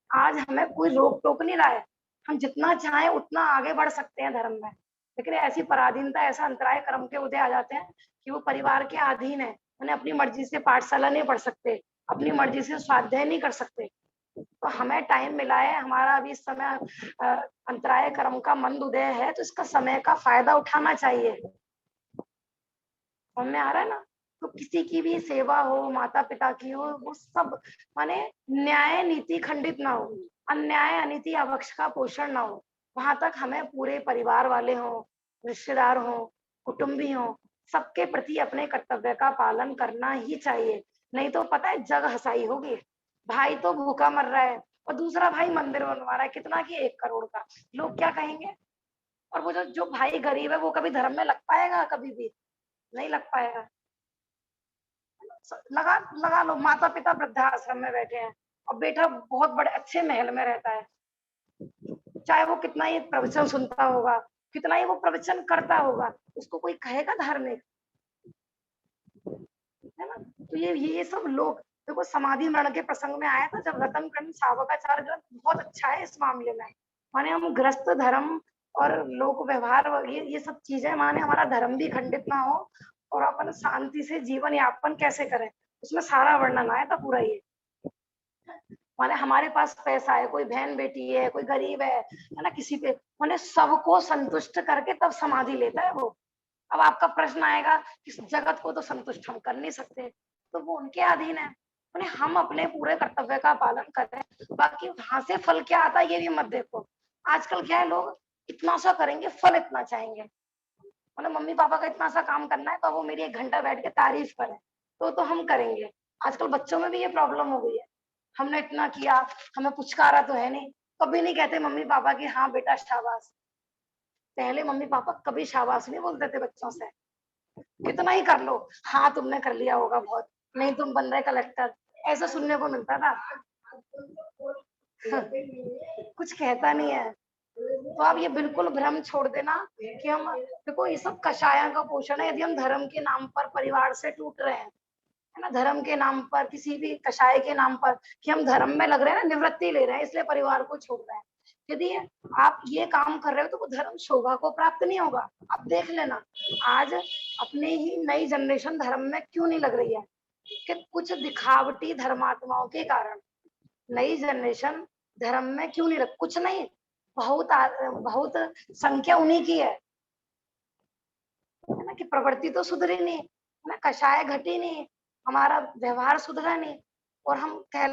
आज हमें कोई रोक टोक नहीं रहा है, हम जितना चाहें उतना आगे बढ़ सकते हैं धर्म में, लेकिन ऐसी पराधीनता ऐसा अंतराय कर्म के उदय आ जाते हैं कि वो परिवार के अधीन है, उन्हें अपनी मर्जी से पाठशाला नहीं पढ़ सकते, अपनी मर्जी से स्वाध्याय नहीं कर सकते। तो हमें टाइम मिला है, हमारा अभी इस समय अंतराय कर्म का मंद उदय है, तो इसका समय का फायदा उठाना चाहिए। समझ में आ रहा है ना? तो किसी की भी सेवा हो, माता पिता की हो, वो सब माने न्याय नीति खंडित ना हो, अन्याय अनीति अवक्ष का पोषण ना हो, वहां तक हमें पूरे परिवार वाले हों, रिश्तेदार हों, कुटुंबी हों, सबके प्रति अपने कर्तव्य का पालन करना ही चाहिए। नहीं तो पता है जग हसाई होगी। भाई तो भूखा मर रहा है और दूसरा भाई मंदिर बनवा रहा है, कितना कि 1 करोड़ का, लोग क्या कहेंगे? और वो जो जो भाई गरीब है वो कभी धर्म में लग पाएगा? कभी भी नहीं लग पाएगा। लगा लगा लो माता पिता वृद्धाश्रम में बैठे हैं और बेटा बहुत बड़े अच्छे महल में रहता है, चाहे वो कितना ही प्रवचन सुनता होगा, कितना ही वो प्रवचन करता होगा, उसको कोई कहेगा धार्मिक? है ना। तो ये सब लोग देखो समाधि मरण के प्रसंग में आया था जब रतनकर्ण सावकाचार्य ग्रंथ बहुत अच्छा है इस मामले में। माने हम ग्रस्त धर्म और लोक व्यवहार ये सब चीजें माने हमारा धर्म भी खंडित ना हो और अपन शांति से जीवन यापन कैसे करें, उसमें सारा वर्णन आया था पूरा। ये माने हमारे पास पैसा है, कोई बहन बेटी है, कोई गरीब है ना, किसी पे माने सबको संतुष्ट करके तब समाधि लेता है वो। अब आपका प्रश्न आएगा इस जगत को तो संतुष्ट हम कर नहीं सकते, तो वो उनके अधीन है, उन्हें हम अपने पूरे कर्तव्य का पालन करें, बाकी वहां से फल क्या आता है ये भी मत देखो। आजकल क्या है, लोग इतना सा करेंगे फल इतना चाहेंगे, मतलब मम्मी पापा का इतना सा काम करना है तो वो मेरी 1 घंटा बैठ के तारीफ करें तो हम करेंगे। आजकल बच्चों में भी ये प्रॉब्लम हो गई है, हमने इतना किया, हमें पुचकारा तो है नहीं, कभी नहीं कहते मम्मी पापा की हाँ बेटा शाबाश। पहले मम्मी पापा कभी शाबाश नहीं बोलते थे बच्चों से, कितना ही कर लो, हाँ तुमने कर लिया होगा बहुत, नहीं तुम बन रहे कलेक्टर, ऐसा सुनने को मिलता था। कुछ कहता नहीं है। तो आप ये बिल्कुल भ्रम छोड़ देना कि हम देखो ये सब कषायों का पोषण है। यदि हम धर्म के नाम पर परिवार से टूट रहे हैं, है ना, धर्म के नाम पर किसी भी कषाय के नाम पर कि हम धर्म में लग रहे हैं ना, निवृत्ति ले रहे हैं इसलिए परिवार को छोड़ रहे हैं, यदि आप ये काम कर रहे हो तो वो धर्म शोभा को प्राप्त नहीं होगा। आप देख लेना आज अपनी ही नई जनरेशन धर्म में क्यों नहीं लग रही है, कि कुछ दिखावटी धर्मात्माओं के कारण नई जनरेशन धर्म में क्यों नहीं लग, कुछ नहीं, बहुत संख्या उन्हीं की है ना, कि प्रवृत्ति तो सुधरी नहीं, है ना, कषाय घटी नहीं, हमारा व्यवहार सुधरा नहीं, और हम कह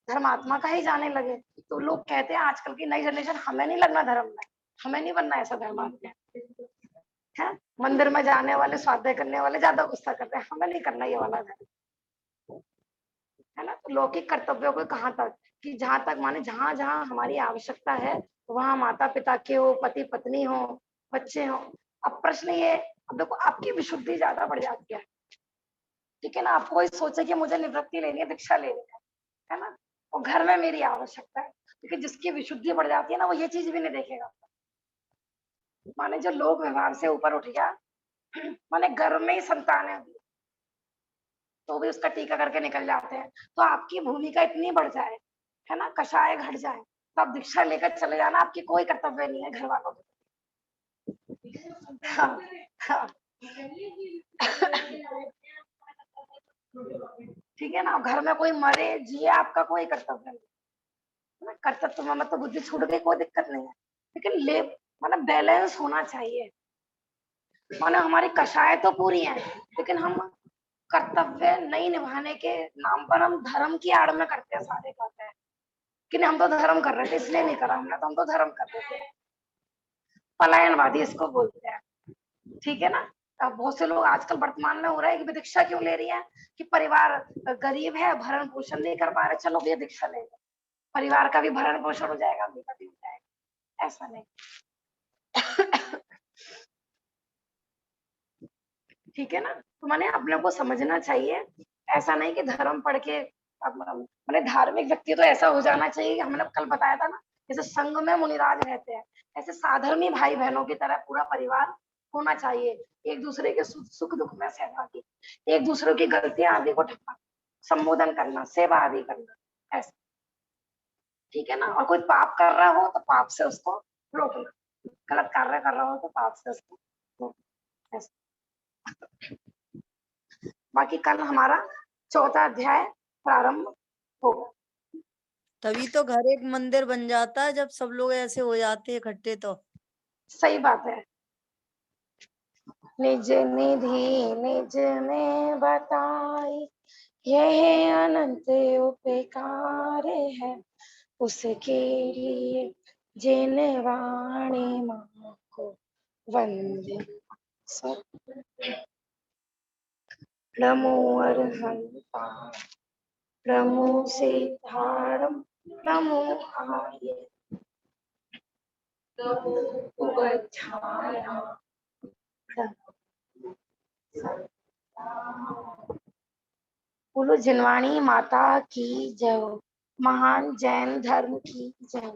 धर्मात्मा का ही जाने लगे। तो लोग कहते हैं आजकल की नई जनरेशन, हमें नहीं लगना धर्म में, हमें नहीं बनना ऐसा धर्मात्मा है। मंदिर में जाने वाले, स्वाध्याय करने वाले ज्यादा गुस्सा करते हैं, हमें नहीं करना ये वाला धर्म, है ना। तो लौकिक कर्तव्यों को कहाँ तक, कि जहां तक माने जहां जहां हमारी आवश्यकता है वहां माता पिता के हो, पति पत्नी हो, बच्चे हो। अब प्रश्न ये, अब देखो आपकी विशुद्धि ज्यादा बढ़ जाती है, ठीक है ना। आप कोई सोचे कि मुझे निवृत्ति लेनी है, दीक्षा लेनी है ना, और घर में मेरी आवश्यकता है, क्योंकि जिसकी विशुद्धि बढ़ जाती है ना वो ये चीज भी नहीं देखेगा। माने जो लोक व्यवहार से ऊपर उठ गया, माने घर में ही संतान है तो भी उसका टीका करके निकल जाते हैं। तो आपकी भूमिका इतनी बढ़ जाए, है ना, कषाय घट जाए, तो आप दीक्षा लेकर चले जाना, आपकी कोई कर्तव्य नहीं है घर वालों के। हाँ, हाँ। ठीक है ना, घर में कोई मरे जिए आपका कोई कर्तव्य नहीं है ना। कर्तव्य में मतलब बुद्धि छूट गई कोई दिक्कत नहीं है, लेकिन ले मतलब बैलेंस होना चाहिए। माने हमारी कषाय तो पूरी है, लेकिन हम कर्तव्य नहीं निभाने के नाम पर हम धर्म की आड़ में करते हैं। सारे कहते हैं कि नहीं हम तो धर्म कर रहे थे इसलिए नहीं करा हमने, तो हम तो धर्म कर रहे थे। पलायनवादी इसको बोलते हैं, ठीक है ना। अब बहुत से लोग आजकल वर्तमान में हो रहा है कि दीक्षा क्यों ले रही है, कि परिवार गरीब है, भरण पोषण नहीं कर पा रहे, चलो भैया दीक्षा ले लो, परिवार का भी भरण पोषण हो जाएगा, मेरा भी हो जाएगा। ऐसा नहीं, ठीक है ना। तो माने अपने को समझना चाहिए, ऐसा नहीं कि धर्म पढ़ के मैंने धार्मिक व्यक्ति तो ऐसा हो जाना चाहिए कि हमने कल बताया था ना, जैसे संघ में मुनिराज रहते हैं, ऐसे साधर्मी भाई बहनों की तरह पूरा परिवार होना चाहिए, एक दूसरे के सुख दुख में सहभागी, एक दूसरे की गलतियां आदि को संबोधन करना, सेवा आदि करना, ऐसा, ठीक है ना। और कोई पाप कर रहा हो तो पाप से उसको रोकना, गलत कार्य कर रहा हो तो पाप से उसको रोकना, ऐसा। बाकी कल हमारा 4था अध्याय प्रारंभ होगा। तभी तो घर एक मंदिर बन जाता है जब सब लोग ऐसे हो जाते हैं इकट्ठे। तो सही बात है। निज निधि निज में बताई, यह अनंत उपकार है, उसके लिए जिन वाणी माँ को वंदे। नमो अरहंता, नमो सिद्धारम, नमो आर्य, नमो उपाध्याय, बोलो जिनवाणी माता की जय, महान जैन धर्म की जय।